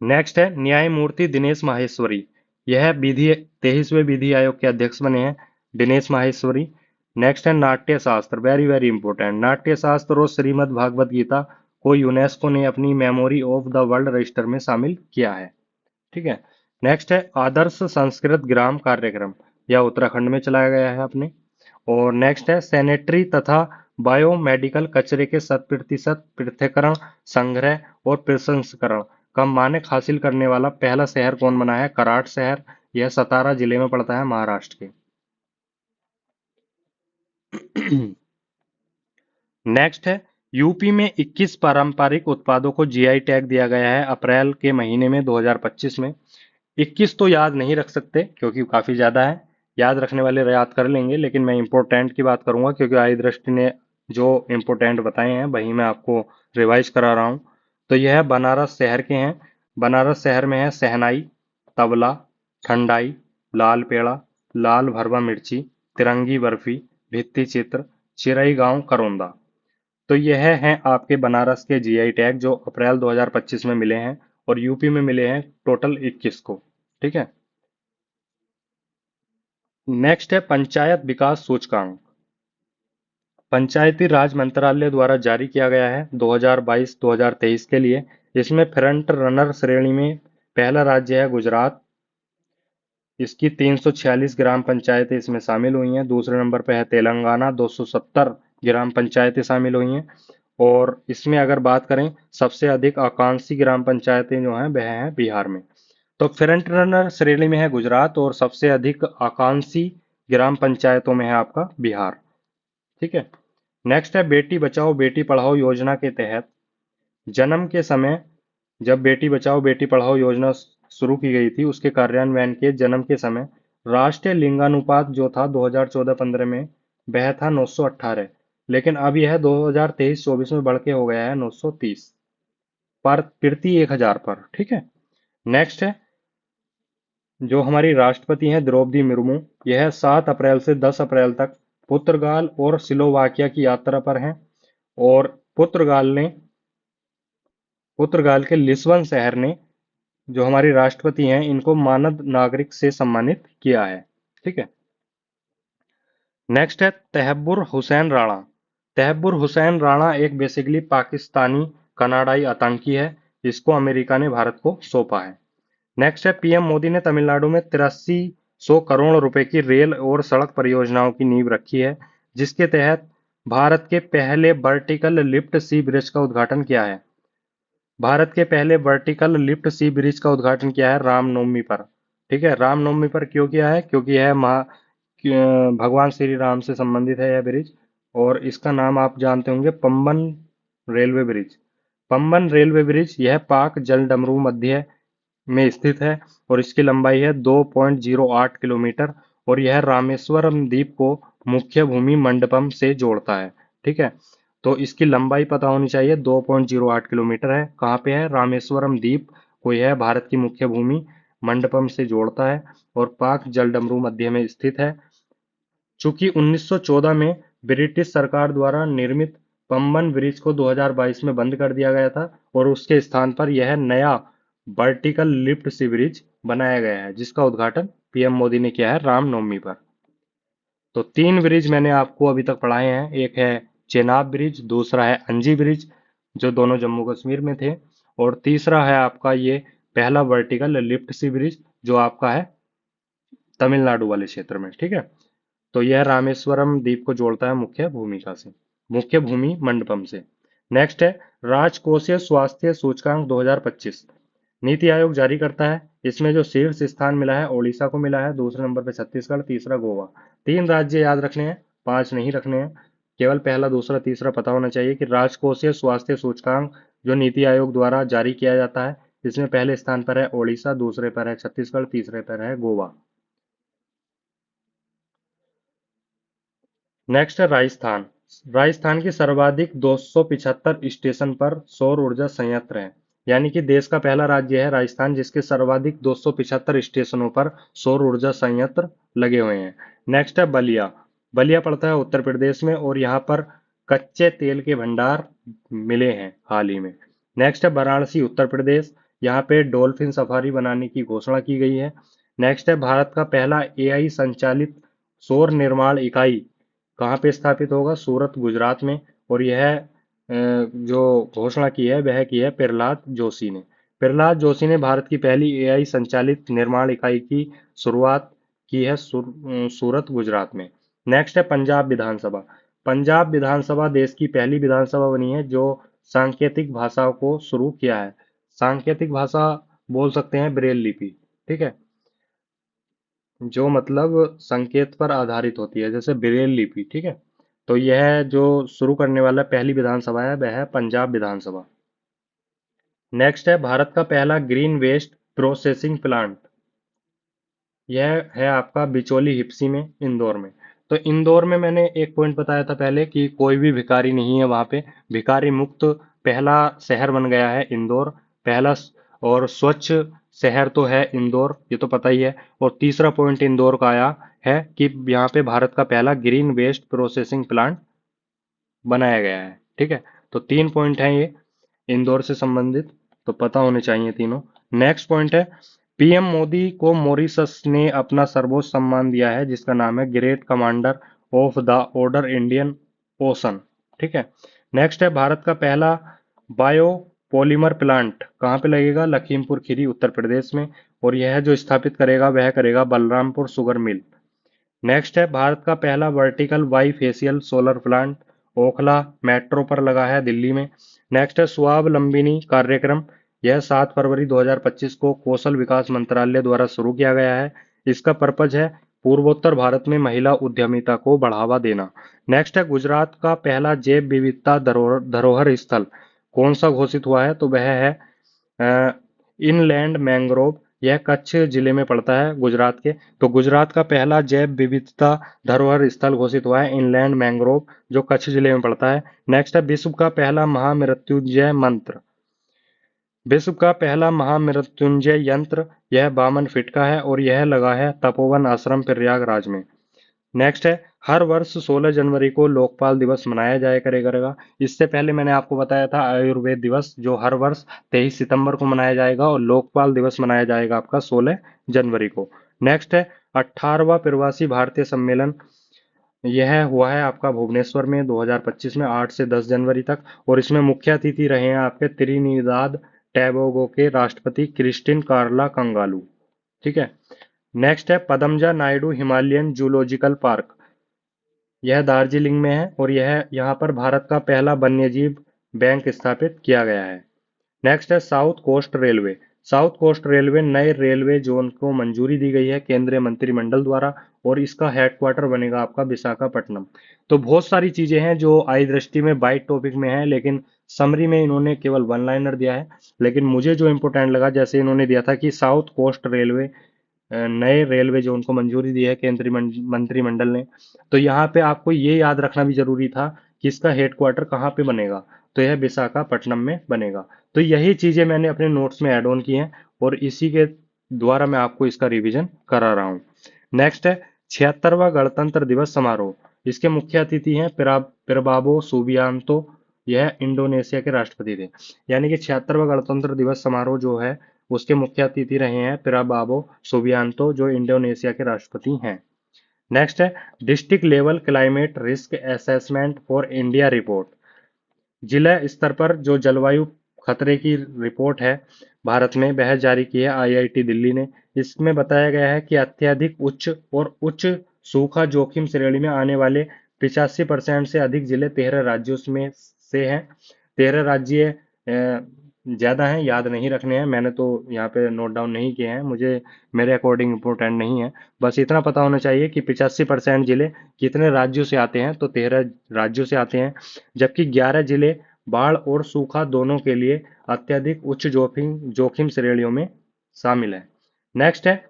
नेक्स्ट है, न्यायमूर्ति दिनेश माहेश्वरी, यह विधि 23वें विधि आयोग के अध्यक्ष बने हैं दिनेश माहेश्वरी। नेक्स्ट है, नाट्य शास्त्र, वेरी वेरी इंपॉर्टेंट, नाट्य शास्त्र और श्रीमद् भागवत गीता को यूनेस्को ने अपनी memory of the world register में शामिल किया है। ठीक है। नेक्स्ट है, आदर्श संस्कृत ग्राम कार्यक्रम, यह उत्तराखंड में चलाया गया है अपने। और नेक्स्ट है, सैनिटरी तथा बायोमेडिकल कचरे के 100% पृथक्करण, संग्रह और प्रसंस्करण का मानक हासिल करने वाला पहला शहर कौन बना है, कराड़ शहर, यह सतारा जिले में पड़ता है महाराष्ट्र के। नेक्स्ट है, यूपी में 21 पारंपरिक उत्पादों को जीआई टैग दिया गया है अप्रैल के महीने में 2025 में। 21 तो याद नहीं रख सकते क्योंकि काफी ज्यादा है, याद रखने वाले याद कर लेंगे, लेकिन मैं इंपोर्टेंट की बात करूंगा क्योंकि आई दृष्टि ने जो इंपोर्टेंट बताए हैं वही मैं आपको रिवाइज करा रहा हूं। तो यह बनारस शहर के हैं। बनारस शहर में है शहनाई, तबला, ठंडाई, लाल पेड़ा, लाल भरवा मिर्ची, तिरंगी बर्फी, भित्ति चित्र, चिरई गांव करोंदा। तो यह हैं आपके बनारस के जीआई टैग जो अप्रैल 2025 में मिले हैं, और यूपी में मिले हैं टोटल 21 को। ठीक है। नेक्स्ट है, पंचायत विकास सूचकांक, पंचायती राज मंत्रालय द्वारा जारी किया गया है 2022-2023 के लिए। इसमें फ्रंट रनर श्रेणी में पहला राज्य है गुजरात, इसकी 346 ग्राम पंचायतें इसमें शामिल हुई हैं। दूसरे नंबर पर है तेलंगाना, 270 ग्राम पंचायतें शामिल हुई हैं। और इसमें अगर बात करें सबसे अधिक आकांक्षी ग्राम पंचायतें जो हैं वह हैं बिहार में। तो फ्रंट रनर श्रेणी में है गुजरात और सबसे अधिक आकांक्षी ग्राम पंचायतों में है आपका बिहार। ठीक है। नेक्स्ट है, बेटी बचाओ बेटी पढ़ाओ योजना के तहत जन्म के समय, जब बेटी बचाओ बेटी पढ़ाओ योजना शुरू की गई थी उसके कार्यान्वयन के जन्म के समय राष्ट्रीय लिंगानुपात जो था 2014-15 में वह था 918, लेकिन अब यह 2023-24 में बढ़ के हो गया है 930 पर प्रति 1000 पर। ठीक है। नेक्स्ट है, जो हमारी राष्ट्रपति हैं द्रौपदी मुर्मू, यह 7 अप्रैल से 10 अप्रैल तक पुर्तगाल और स्लोवाकिया की यात्रा पर हैं, और पुर्तगाल के लिस्बन शहर ने जो हमारी राष्ट्रपति हैं, इनको मानद नागरिक से सम्मानित किया है। ठीक है। नेक्स्ट है तहब्बुर हुसैन राणा। तहब्बुर हुसैन राणा एक बेसिकली पाकिस्तानी कनाडाई आतंकी है। इसको अमेरिका ने भारत को सौंपा है। नेक्स्ट है पीएम मोदी ने तमिलनाडु में 8300 करोड़ रुपए की रेल और सड़क परियोजनाओं की नींव रखी है, जिसके तहत भारत के पहले वर्टिकल लिफ्ट सी ब्रिज का उद्घाटन किया है। भारत के पहले वर्टिकल लिफ्ट सी ब्रिज का उद्घाटन किया है रामनवमी पर। ठीक है। रामनवमी पर क्यों किया है? क्योंकि यह भगवान श्री राम से संबंधित है यह ब्रिज। और इसका नाम आप जानते होंगे, Pamban railway bridge. Pamban railway bridge यह पाक जलडमरू मध्य में स्थित है और इसकी लंबाई है 2.08 किलोमीटर और यह रामेश्वरम द्वीप को मुख्य भूमि मंडपम से जोड़ता है। ठीक है। तो इसकी लंबाई पता होनी चाहिए, 2.08 किलोमीटर है। कहाँ पे है? रामेश्वरम द्वीप को यह भारत की मुख्य भूमि मंडपम से जोड़ता है और पाक जलडमरू मध्य में स्थित है। चूंकि 1914 में ब्रिटिश सरकार द्वारा निर्मित पंबन ब्रिज को 2022 में बंद कर दिया गया था और उसके स्थान पर यह नया वर्टिकल लिफ्ट सी ब्रिज बनाया गया है, जिसका उद्घाटन पीएम मोदी ने किया है रामनवमी पर। तो 3 ब्रिज मैंने आपको अभी तक पढ़ाए हैं। एक है चेनाब ब्रिज, दूसरा है अंजी ब्रिज जो दोनों जम्मू कश्मीर में थे, और तीसरा है आपका ये पहला वर्टिकल लिफ्ट सी ब्रिज जो आपका है तमिलनाडु वाले क्षेत्र में। ठीक है। तो यह रामेश्वरम द्वीप को जोड़ता है मुख्य भूमिका से, मुख्य भूमि मंडपम से। नेक्स्ट है राजकोषीय स्वास्थ्य सूचकांक 2025। नीति आयोग जारी करता है। इसमें जो शीर्ष स्थान मिला है ओडिशा को मिला है, दूसरे नंबर पे छत्तीसगढ़, तीसरा गोवा। 3 राज्य याद रखने हैं, 5 नहीं रखने हैं। केवल पहला, दूसरा, तीसरा पता होना चाहिए कि राजकोषीय स्वास्थ्य सूचकांक जो नीति आयोग द्वारा जारी किया जाता है, इसमें पहले स्थान पर है ओडिशा, दूसरे पर है छत्तीसगढ़, तीसरे पर है गोवा। नेक्स्ट है राजस्थान। राजस्थान की सर्वाधिक 275 स्टेशन पर सौर ऊर्जा संयंत्र हैं। यानी कि देश का पहला राज्य है राजस्थान जिसके सर्वाधिक 275 स्टेशनों पर सौर ऊर्जा संयंत्र लगे हुए हैं। नेक्स्ट है बलिया। बलिया पड़ता है उत्तर प्रदेश में और यहाँ पर कच्चे तेल के भंडार मिले हैं हाल ही में। नेक्स्ट है वाराणसी उत्तर प्रदेश। यहाँ पे डॉल्फिन सफारी बनाने की घोषणा की गई है। नेक्स्ट है भारत का पहला एआई संचालित सौर निर्माण इकाई कहाँ पे स्थापित होगा? सूरत गुजरात में। और यह जो घोषणा की है वह की है प्रहलाद जोशी ने। प्रहलाद जोशी ने भारत की पहली एआई संचालित निर्माण इकाई की शुरुआत की है सूरत गुजरात में। नेक्स्ट है पंजाब विधानसभा। पंजाब विधानसभा देश की पहली विधानसभा बनी है जो सांकेतिक भाषा को शुरू किया है। सांकेतिक भाषा बोल सकते हैं ब्रेल लिपि। ठीक है। जो मतलब संकेत पर आधारित होती है, जैसे ब्रेल लिपि। ठीक है। तो यह जो शुरू करने वाला पहली विधानसभा है वह है पंजाब विधानसभा। नेक्स्ट है भारत का पहला ग्रीन वेस्ट प्रोसेसिंग प्लांट। यह है आपका बिचौली हिप्सी में, इंदौर में। तो इंदौर में मैंने एक पॉइंट बताया था पहले कि कोई भी भिखारी नहीं है वहां पे। भिखारी मुक्त पहला शहर बन गया है इंदौर। पहला और स्वच्छ शहर तो है इंदौर, ये तो पता ही है। और तीसरा पॉइंट इंदौर का आया है कि यहाँ पे भारत का पहला ग्रीन वेस्ट प्रोसेसिंग प्लांट बनाया गया है। ठीक है। तो 3 पॉइंट हैं ये इंदौर से संबंधित, तो पता होने चाहिए तीनों। नेक्स्ट पॉइंट है पीएम मोदी को मॉरिशस ने अपना सर्वोच्च सम्मान दिया है जिसका नाम है great commander of the order Indian ocean. ठीक है। नेक्स्ट है भारत का पहला बायो पॉलीमर प्लांट कहाँ पे लगेगा? लखीमपुर खीरी उत्तर प्रदेश में। और यह जो स्थापित करेगा वह करेगा बलरामपुर शुगर मिल। नेक्स्ट है भारत का पहला vertical by facial solar plant Okhla metro पर लगा है दिल्ली में। नेक्स्ट है स्वावलंबिनी कार्यक्रम। यह 7 फरवरी 2025 को कौशल विकास मंत्रालय द्वारा शुरू किया गया है। इसका पर्पज है पूर्वोत्तर भारत में महिला उद्यमिता को बढ़ावा देना। नेक्स्ट है गुजरात का पहला जैव विविधता धरोहर स्थल कौन सा घोषित हुआ है? तो वह है इनलैंड मैंग्रोव। यह कच्छ जिले में पड़ता है गुजरात के। तो गुजरात का पहला जैव विविधता धरोहर स्थल घोषित हुआ है इनलैंड मैंग्रोव जो कच्छ जिले में पड़ता है। नेक्स्ट है विश्व का पहला महामृत्युंजय मंत्र। विश्व का पहला महामृत्युंजय यंत्र यह 52 फीट का है और यह लगा है तपोवन आश्रम प्रयागराज में। नेक्स्ट है हर वर्ष 16 जनवरी को लोकपाल दिवस मनाया जाया करेगा। इससे पहले मैंने आपको बताया था आयुर्वेद दिवस, जो हर वर्ष 23 सितंबर को मनाया जाएगा, और लोकपाल दिवस मनाया जाएगा आपका 16 जनवरी को। नेक्स्ट है 18वां प्रवासी भारतीय सम्मेलन। यह हुआ है आपका भुवनेश्वर में 2025 में 8 से 10 जनवरी तक, और इसमें मुख्य अतिथि रहे हैं आपके त्रिनिदाद टैबोगो के राष्ट्रपति क्रिस्टिन कार्ला कंगालू। ठीक है। नेक्स्ट है Padmaja Naidu Himalayan zoological park. यह दार्जिलिंग में है, और यह यहाँ पर भारत का पहला वन्यजीव बैंक स्थापित किया गया है। नेक्स्ट है South Coast Railway. South Coast Railway नए रेलवे जोन को मंजूरी दी गई है केंद्रीय मंत्रिमंडल द्वारा, और इसका हेडक्वार्टर बनेगा आपका विशाखापट्टनम। तो बहुत सारी चीजें हैं जो आई दृष्टि में बाइट टॉपिक में है, लेकिन समरी में इन्होंने केवल वन लाइनर दिया है। लेकिन मुझे जो इंपॉर्टेंट लगा, जैसे इन्होंने दिया था कि साउथ कोस्ट रेलवे नए रेलवे जोन को मंजूरी दी है केंद्रीय मंत्रिमंडल ने, तो यहाँ पे आपको ये याद रखना भी जरूरी था कि इसका हेडक्वार्टर कहाँ पे बनेगा। तो यह विशाखापट्टनम में बनेगा। तो यही चीजें मैंने अपने नोट्स में ऐड ऑन की हैं, और इसी के द्वारा मैं आपको इसका रिवीजन करा रहा हूँ। नेक्स्ट है 76वां गणतंत्र दिवस समारोह। इसके मुख्य अतिथि हैं पिराबो सुबियांतो। यह इंडोनेशिया के राष्ट्रपति थे। यानी कि 76वां गणतंत्र दिवस समारोह जो है, उसके मुख्य अतिथि रहे हैं पिराबाबो सुबियांतो, जो इंडोनेशिया के राष्ट्रपति हैं। नेक्स्ट है district level climate risk assessment for India report. जिला स्तर पर जो जलवायु खतरे की रिपोर्ट है भारत में, वह जारी की है आईआईटी दिल्ली ने। इसमें बताया गया है कि अत्यधिक उच्च और उच्च सूखा जोखिम श्रेणी में आने वाले 85% से अधिक जिले 13 राज्यों में से हैं। 13 राज्य ज्यादा हैं, याद नहीं रखने हैं, मैंने तो यहाँ पे नोट डाउन नहीं किए हैं, मुझे मेरे अकॉर्डिंग इम्पोर्टेंट नहीं है। बस इतना पता होना चाहिए कि 85% जिले कितने राज्यों से आते हैं, तो 13 राज्यों से आते हैं। जबकि 11 जिले बाढ़ और सूखा दोनों के लिए अत्यधिक उच्च जोखिम जोखिम श्रेणियों में शामिल है। नेक्स्ट है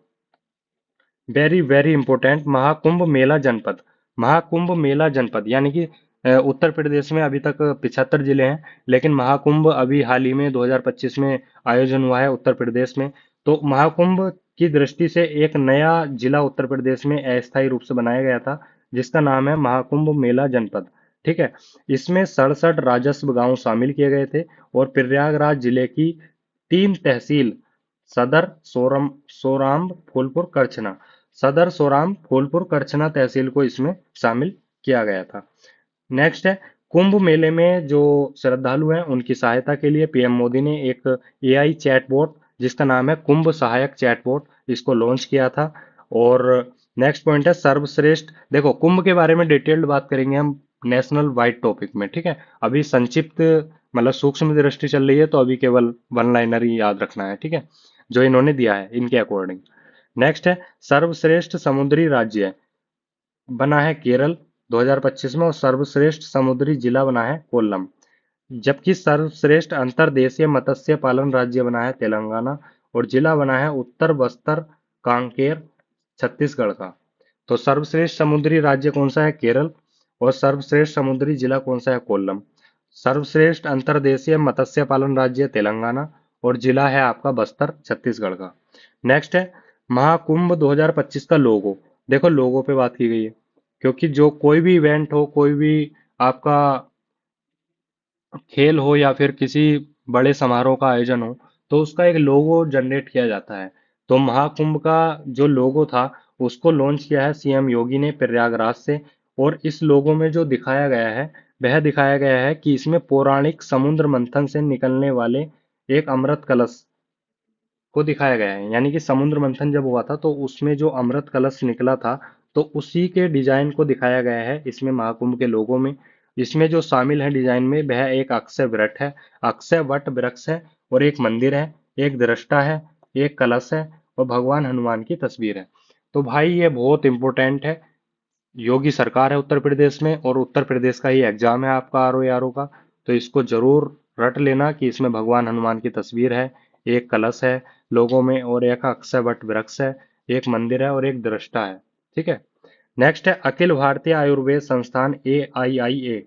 वेरी वेरी इंपॉर्टेंट महाकुंभ मेला जनपद। महाकुंभ मेला जनपद यानी कि उत्तर प्रदेश में अभी तक 75 जिले हैं, लेकिन महाकुंभ अभी हाल ही में 2025 में आयोजन हुआ है उत्तर प्रदेश में। तो महाकुंभ की दृष्टि से एक नया जिला उत्तर प्रदेश में अस्थायी रूप से बनाया गया था, जिसका नाम है महाकुंभ मेला जनपद। ठीक है। इसमें 67 राजस्व गांव शामिल किए गए थे, और प्रयागराज जिले की 3 तहसील सदर सोराम फूलपुर करछना सदर सोराम फूलपुर करछना तहसील को इसमें शामिल किया गया था। नेक्स्ट है कुंभ मेले में जो श्रद्धालु हैं उनकी सहायता के लिए पीएम मोदी ने एक एआई चैटबॉट, जिसका नाम है कुंभ सहायक चैटबॉट, इसको लॉन्च किया था। और नेक्स्ट पॉइंट है सर्वश्रेष्ठ। देखो, कुंभ के बारे में डिटेल्ड बात करेंगे हम नेशनल वाइड टॉपिक में, ठीक है। अभी संक्षिप्त मतलब सूक्ष्म दृष्टि चल रही है, तो अभी केवल वन लाइनर ही याद रखना है, ठीक है, जो इन्होंने दिया है इनके अकॉर्डिंग। नेक्स्ट है सर्वश्रेष्ठ समुद्री राज्य बना है केरल 2025 में, और सर्वश्रेष्ठ समुद्री जिला बना है कोल्लम। जबकि सर्वश्रेष्ठ अंतर्देशीय मत्स्य पालन राज्य बना है तेलंगाना, और जिला बना है उत्तर बस्तर कांकेर छत्तीसगढ़ का। तो सर्वश्रेष्ठ समुद्री राज्य कौन सा है? केरल। और सर्वश्रेष्ठ समुद्री जिला कौन सा है? कोल्लम। सर्वश्रेष्ठ अंतर्देशीय मत्स्य पालन राज्य तेलंगाना, और जिला है आपका बस्तर छत्तीसगढ़ का। नेक्स्ट है महाकुंभ 2025 का लोगो। देखो, लोगो पे बात की गई है, क्योंकि जो कोई भी इवेंट हो, कोई भी आपका खेल हो, या फिर किसी बड़े समारोह का आयोजन हो, तो उसका एक लोगो जनरेट किया जाता है। तो महाकुंभ का जो लोगो था, उसको लॉन्च किया है सीएम योगी ने प्रयागराज से। और इस लोगो में जो दिखाया गया है, वह दिखाया गया है कि इसमें पौराणिक समुद्र मंथन से निकलने वाले एक अमृत कलश को दिखाया गया है। यानी कि समुद्र मंथन जब हुआ था, तो उसमें जो अमृत कलश निकला था, तो उसी के डिजाइन को दिखाया गया है इसमें महाकुंभ के लोगों में। इसमें जो शामिल है डिजाइन में, वह एक अक्षय वृक्ष है, अक्षय वट वृक्ष है, और एक मंदिर है, एक दृष्टा है, एक कलश है, और भगवान हनुमान की तस्वीर है। तो भाई, ये बहुत इंपॉर्टेंट है। योगी सरकार है उत्तर प्रदेश में, और उत्तर प्रदेश का ही एग्जाम है आपका आरओ का। तो इसको जरूर रट लेना कि इसमें भगवान हनुमान की तस्वीर है, एक कलश है लोगों में, और एक अक्षय वट वृक्ष है, एक मंदिर है, और एक दृष्टा है। ठीक है। नेक्स्ट है अखिल भारतीय आयुर्वेद संस्थान AIIA।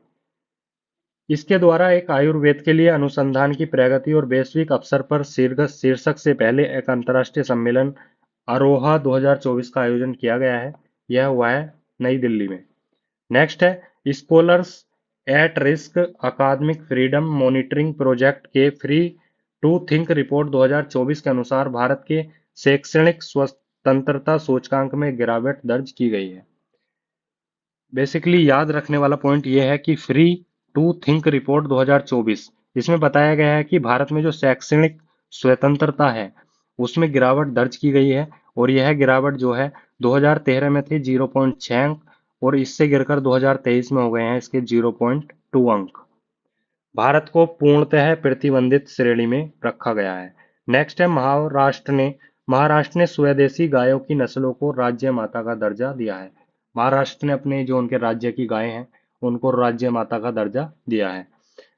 इसके द्वारा एक आयुर्वेद के लिए अनुसंधान की प्रगति और वैश्विक अवसर पर शीर्षक से पहले एक अंतर्राष्ट्रीय सम्मेलन अरोहा 2024 का आयोजन किया गया है। यह हुआ है नई दिल्ली में। नेक्स्ट है स्कॉलर्स एट रिस्क अकादमिक फ्रीडम मॉनिटरिंग प्रोजेक्ट के फ्री टू थिंक रिपोर्ट 2024 के अनुसार भारत के शैक्षणिक स्वतंत्रता सूचकांक में गिरावट दर्ज की गई है। बेसिकली याद रखने वाला पॉइंट ये है कि फ्री टू थिंक रिपोर्ट 2024 इसमें बताया गया है कि भारत में जो शैक्षणिक स्वतंत्रता है उसमें गिरावट दर्ज की गई है, और यह गिरावट जो है 2013 में थी 0.6 अंक, और इससे गिरकर 2023 में हो गए हैं इसके 0.2 अंक। भारत को पूर्णतः प्रतिबंधित श्रेणी में रखा गया है। नेक्स्ट है महाराष्ट्र ने स्वदेशी गायों की नस्लों को राज्य माता का दर्जा दिया है। महाराष्ट्र ने अपने जो उनके राज्य की गायें हैं उनको राज्य माता का दर्जा दिया है।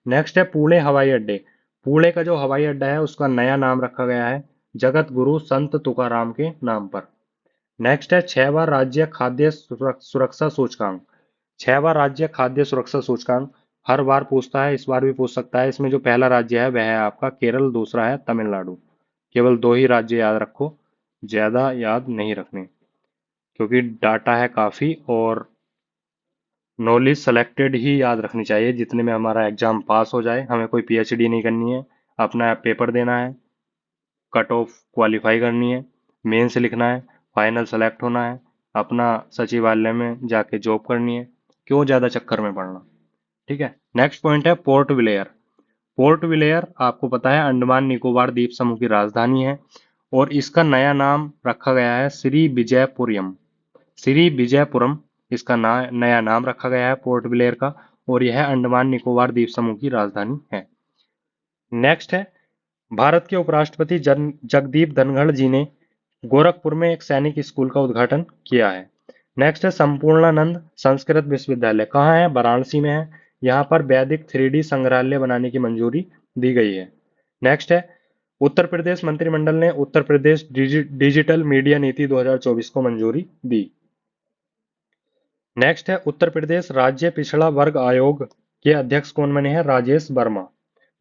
नेक्स्ट है पुणे हवाई अड्डे। पुणे का जो हवाई अड्डा है उसका नया नाम रखा गया है जगत गुरु संत तुकाराम के नाम पर। नेक्स्ट है 6वां राज्य खाद्य सुरक्षा सूचकांक। 6वां राज्य खाद्य सुरक्षा सूचकांक हर बार पूछता है, इस बार भी पूछ सकता है। इसमें जो पहला राज्य है वह है आपका केरल, दूसरा है तमिलनाडु। केवल 2 ही राज्य याद रखो, ज्यादा याद नहीं रखने, क्योंकि डाटा है काफी और नॉलेज सेलेक्टेड ही याद रखनी चाहिए जितने में हमारा एग्जाम पास हो जाए। हमें कोई पीएचडी नहीं करनी है, अपना पेपर देना है, कट ऑफ क्वालिफाई करनी है, मेंस लिखना है, फाइनल सेलेक्ट होना है, अपना सचिवालय में जाके जॉब करनी है। क्यों ज्यादा चक्कर में पड़ना। ठीक है। नेक्स्ट पॉइंट है पोर्ट ब्लेयर। पोर्ट ब्लेयर आपको पता है अंडमान निकोबार द्वीप समूह की राजधानी है, और इसका नया नाम रखा गया है श्री विजयपुरम। श्री विजयपुरम इसका नया नाम रखा गया है पोर्ट ब्लेयर का, और यह अंडमान निकोबार द्वीप समूह की राजधानी है। नेक्स्ट है भारत के उपराष्ट्रपति जगदीप धनखड़ जी ने गोरखपुर में एक सैनिक स्कूल का उद्घाटन किया है। नेक्स्ट है संपूर्णानंद संस्कृत विश्वविद्यालय। कहाँ है? वाराणसी में है। यहाँ पर वैदिक 3D संग्रहालय बनाने की मंजूरी दी गई है। नेक्स्ट है उत्तर प्रदेश मंत्रिमंडल ने उत्तर प्रदेश डिजिटल मीडिया नीति 2024 को मंजूरी दी। नेक्स्ट है उत्तर प्रदेश राज्य पिछड़ा वर्ग आयोग के अध्यक्ष कौन बने हैं? राजेश वर्मा।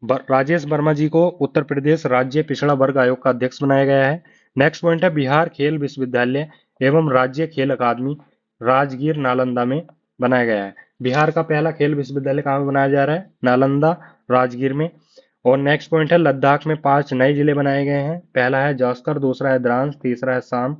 राजेश वर्मा जी को उत्तर प्रदेश राज्य पिछड़ा वर्ग आयोग का अध्यक्ष बनाया गया है। नेक्स्ट पॉइंट है बिहार खेल विश्वविद्यालय एवं राज्य खेल अकादमी राजगीर नालंदा में बनाया गया है। बिहार का पहला खेल विश्वविद्यालय कहाँ बनाया जा रहा है? नालंदा, राजगीर में। और नेक्स्ट पॉइंट है लद्दाख में 5 नए जिले बनाए गए हैं। पहला है जास्कर, दूसरा है द्रांस, तीसरा है साम,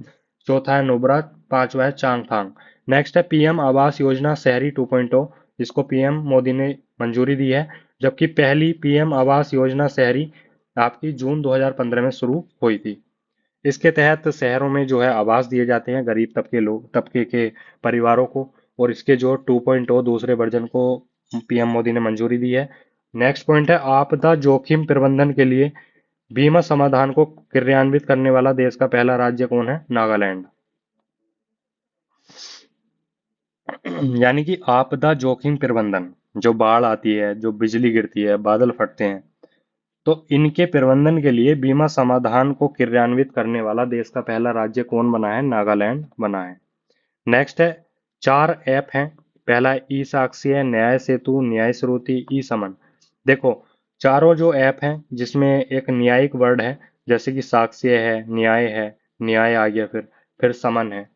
चौथा है नुब्रा, पांचवा है चांगथांग। नेक्स्ट है पीएम आवास योजना शहरी 2.0। इसको पीएम मोदी ने मंजूरी दी है, जबकि पहली पीएम आवास योजना शहरी आपकी जून 2015 में शुरू हुई थी। इसके तहत शहरों में जो है आवास दिए जाते हैं गरीब तबके के परिवारों को, और इसके जो 2.0 दूसरे वर्जन को पीएम मोदी ने मंजूरी दी है। नेक्स्ट पॉइंट है आपदा जोखिम प्रबंधन के लिए बीमा समाधान को क्रियान्वित करने वाला देश का पहला राज्य कौन है? नागालैंड। यानी कि आपदा जोखिम प्रबंधन, जो बाढ़ आती है, जो बिजली गिरती है, बादल फटते हैं, तो इनके प्रबंधन के लिए बीमा समाधान को क्रियान्वित करने वाला देश का पहला राज्य कौन बना है? नागालैंड बना है। नेक्स्ट है 4 ऐप हैं। पहला है ई साक्षी है, न्याय सेतु, न्याय श्रुति, ई समन। देखो चारों जो ऐप हैं जिसमें एक न्यायिक वर्ड है, जैसे कि साक्ष्य है, न्याय आ गया, फिर समन है।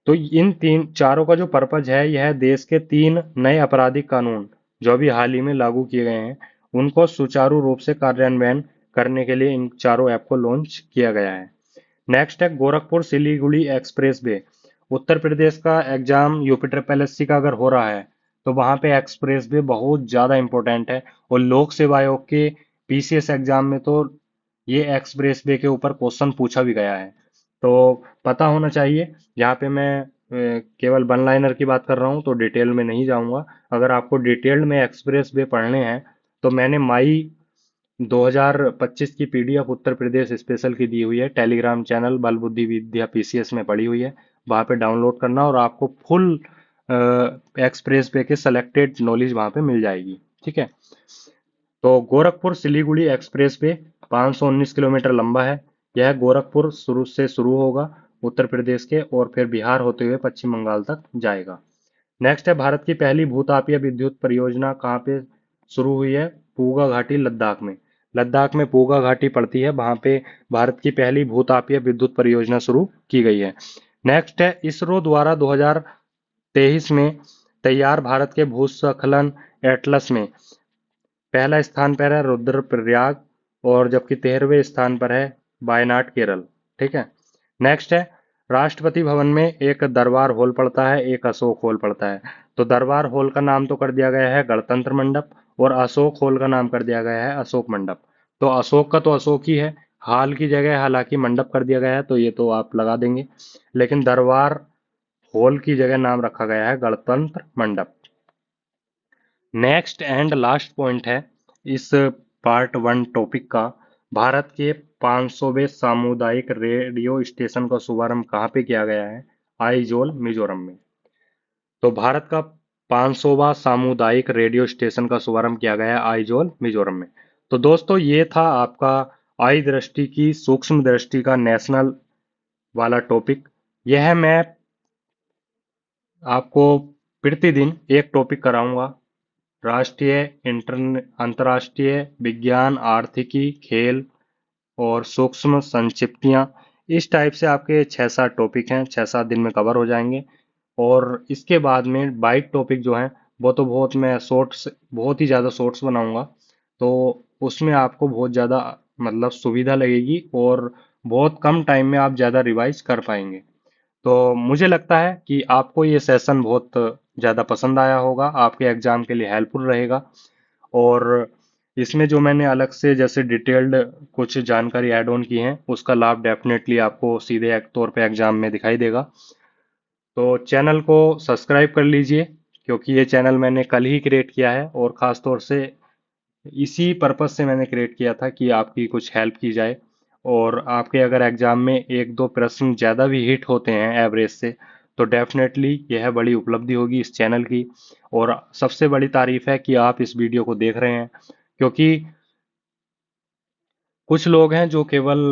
तो इन तीन चारों का जो पर्पज है यह देश के 3 नए आपराधिक कानून जो अभी हाल ही में लागू किए गए हैं उनको सुचारू रूप से कार्यान्वयन करने के लिए इन चारों ऐप को लॉन्च किया गया है। नेक्स्ट है गोरखपुर सिलीगुड़ी एक्सप्रेस वे। उत्तर प्रदेश का एग्जाम यूपी ट्रिपल एससी का अगर हो रहा है तो वहां पे एक्सप्रेस वे बहुत ज्यादा इंपॉर्टेंट है, और लोक सेवा आयोग के पीसीएस एग्जाम में तो ये एक्सप्रेस वे के ऊपर क्वेश्चन पूछा भी गया है, तो पता होना चाहिए। यहाँ पे मैं केवल वन लाइनर की बात कर रहा हूँ तो डिटेल में नहीं जाऊंगा। अगर आपको डिटेल्ड में एक्सप्रेस वे पढ़ने हैं तो मैंने माई 2025 की पीडीएफ उत्तर प्रदेश स्पेशल की दी हुई है, टेलीग्राम चैनल बल बुद्धि विद्या पीसीएस में पड़ी हुई है, वहां पे डाउनलोड करना और आपको फुल एक्सप्रेस वे के सेलेक्टेड नॉलेज वहां पे मिल जाएगी। ठीक है। तो Gorakhpur Siliguri express way 519 kilometre लंबा है। यह गोरखपुर शुरू होगा उत्तर प्रदेश के, और फिर बिहार होते हुए पश्चिम बंगाल तक जाएगा। नेक्स्ट है भारत की पहली भूतापीय विद्युत परियोजना कहाँ पे शुरू हुई है? पूगा घाटी, लद्दाख में। लद्दाख में पूगा घाटी पड़ती है, वहां पे भारत की पहली भूतापीय विद्युत परियोजना शुरू की गई है। नेक्स्ट है इसरो द्वारा 2023 में तैयार भारत के भूस्खलन एटलस में पहला स्थान पर है रुद्रप्रयाग, और जबकि 13वें स्थान पर है वायनाड केरल। ठीक है। नेक्स्ट है, राष्ट्रपति भवन में एक दरबार हॉल पड़ता है, एक अशोक हॉल पड़ता है। तो दरबार हॉल का नाम तो कर दिया गया है गणतंत्र मंडप, और अशोक हॉल का नाम कर दिया गया है अशोक मंडप। तो अशोक का तो अशोक ही है, हाल की जगह हालांकि मंडप कर दिया गया है, तो ये तो आप लगा देंगे। लेकिन दरबार हॉल की जगह नाम रखा गया है गणतंत्र मंडप। नेक्स्ट एंड लास्ट पॉइंट है इस पार्ट 1 टॉपिक का, भारत के 500वें सामुदायिक रेडियो स्टेशन का शुभारंभ कहाँ पे किया गया है? आइजोल मिजोरम में। तो भारत का 500वां सामुदायिक रेडियो स्टेशन का शुभारंभ किया गया है आइजोल मिजोरम में। तो दोस्तों ये था आपका आई दृष्टि की सूक्ष्म दृष्टि का नेशनल वाला टॉपिक। यह मैं आपको प्रतिदिन एक टॉपिक कराऊंगा, राष्ट्रीय अंतर्राष्ट्रीय विज्ञान, आर्थिकी, खेल और सूक्ष्म संक्षिप्तियां। इस टाइप से आपके 6-7 टॉपिक हैं, 6-7 दिन में कवर हो जाएंगे। और इसके बाद में बाइक टॉपिक जो है वो तो बहुत मैं शॉर्ट्स, बहुत ही ज़्यादा शॉर्ट्स बनाऊंगा, तो उसमें आपको बहुत ज़्यादा मतलब सुविधा लगेगी और बहुत कम टाइम में आप ज़्यादा रिवाइज कर पाएंगे। तो मुझे लगता है कि आपको ये सेशन बहुत ज़्यादा पसंद आया होगा, आपके एग्जाम के लिए हेल्पफुल रहेगा। और इसमें जो मैंने अलग से जैसे डिटेल्ड कुछ जानकारी ऐड ऑन की है, उसका लाभ डेफिनेटली आपको सीधे एक तौर पे एग्जाम में दिखाई देगा। तो चैनल को सब्सक्राइब कर लीजिए, क्योंकि ये चैनल मैंने कल ही क्रिएट किया है और ख़ास तौर से इसी पर्पज से मैंने क्रिएट किया था कि आपकी कुछ हेल्प की जाए। और आपके अगर एग्जाम में एक दो प्रश्न ज़्यादा भी हिट होते हैं एवरेज से, तो डेफिनेटली यह बड़ी उपलब्धि होगी इस चैनल की। और सबसे बड़ी तारीफ है कि आप इस वीडियो को देख रहे हैं, क्योंकि कुछ लोग हैं जो केवल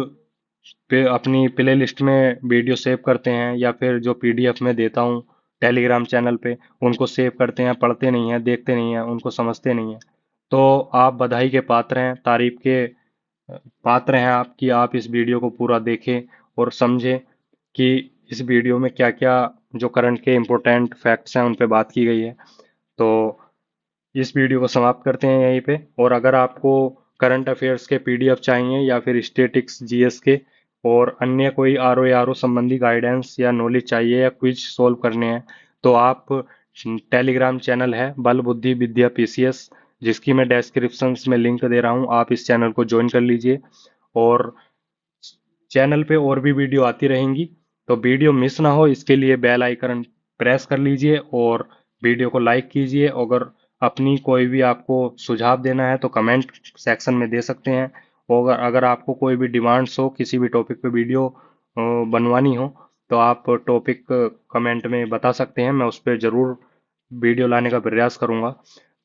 अपनी प्ले लिस्ट में वीडियो सेव करते हैं, या फिर जो पीडीएफ में देता हूँ टेलीग्राम चैनल पे उनको सेव करते हैं, पढ़ते नहीं हैं, देखते नहीं हैं, उनको समझते नहीं हैं। तो आप बधाई के पात्र हैं, तारीफ के पात्र हैं आप, कि आप इस वीडियो को पूरा देखें और समझें कि इस वीडियो में क्या क्या जो करंट के इम्पोर्टेंट फैक्ट्स हैं उन पे बात की गई है। तो इस वीडियो को समाप्त करते हैं यहीं पे। और अगर आपको करंट अफेयर्स के पीडीएफ चाहिए या फिर स्टैटिक्स जीएस के और अन्य कोई आर ओ आर ओ संबंधी गाइडेंस या नॉलेज चाहिए या क्विज सॉल्व करने हैं, तो आप टेलीग्राम चैनल है बल बुद्धि विद्या पीसीएस, जिसकी मैं डिस्क्रिप्शन में लिंक दे रहा हूँ, आप इस चैनल को ज्वाइन कर लीजिए। और चैनल पे और भी वीडियो आती रहेंगी, तो वीडियो मिस ना हो इसके लिए बेल आइकन प्रेस कर लीजिए और वीडियो को लाइक कीजिए। अगर अपनी कोई भी आपको सुझाव देना है तो कमेंट सेक्शन में दे सकते हैं। और अगर आपको कोई भी डिमांड्स हो, किसी भी टॉपिक पे वीडियो बनवानी हो, तो आप टॉपिक कमेंट में बता सकते हैं, मैं उस पर ज़रूर वीडियो लाने का प्रयास करूंगा।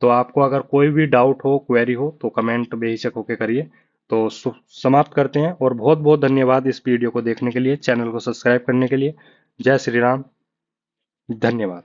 तो आपको अगर कोई भी डाउट हो, क्वेरी हो, तो कमेंट बेहिचक होकर करिए। तो समाप्त करते हैं, और बहुत बहुत धन्यवाद इस वीडियो को देखने के लिए, चैनल को सब्सक्राइब करने के लिए। जय श्री राम, धन्यवाद।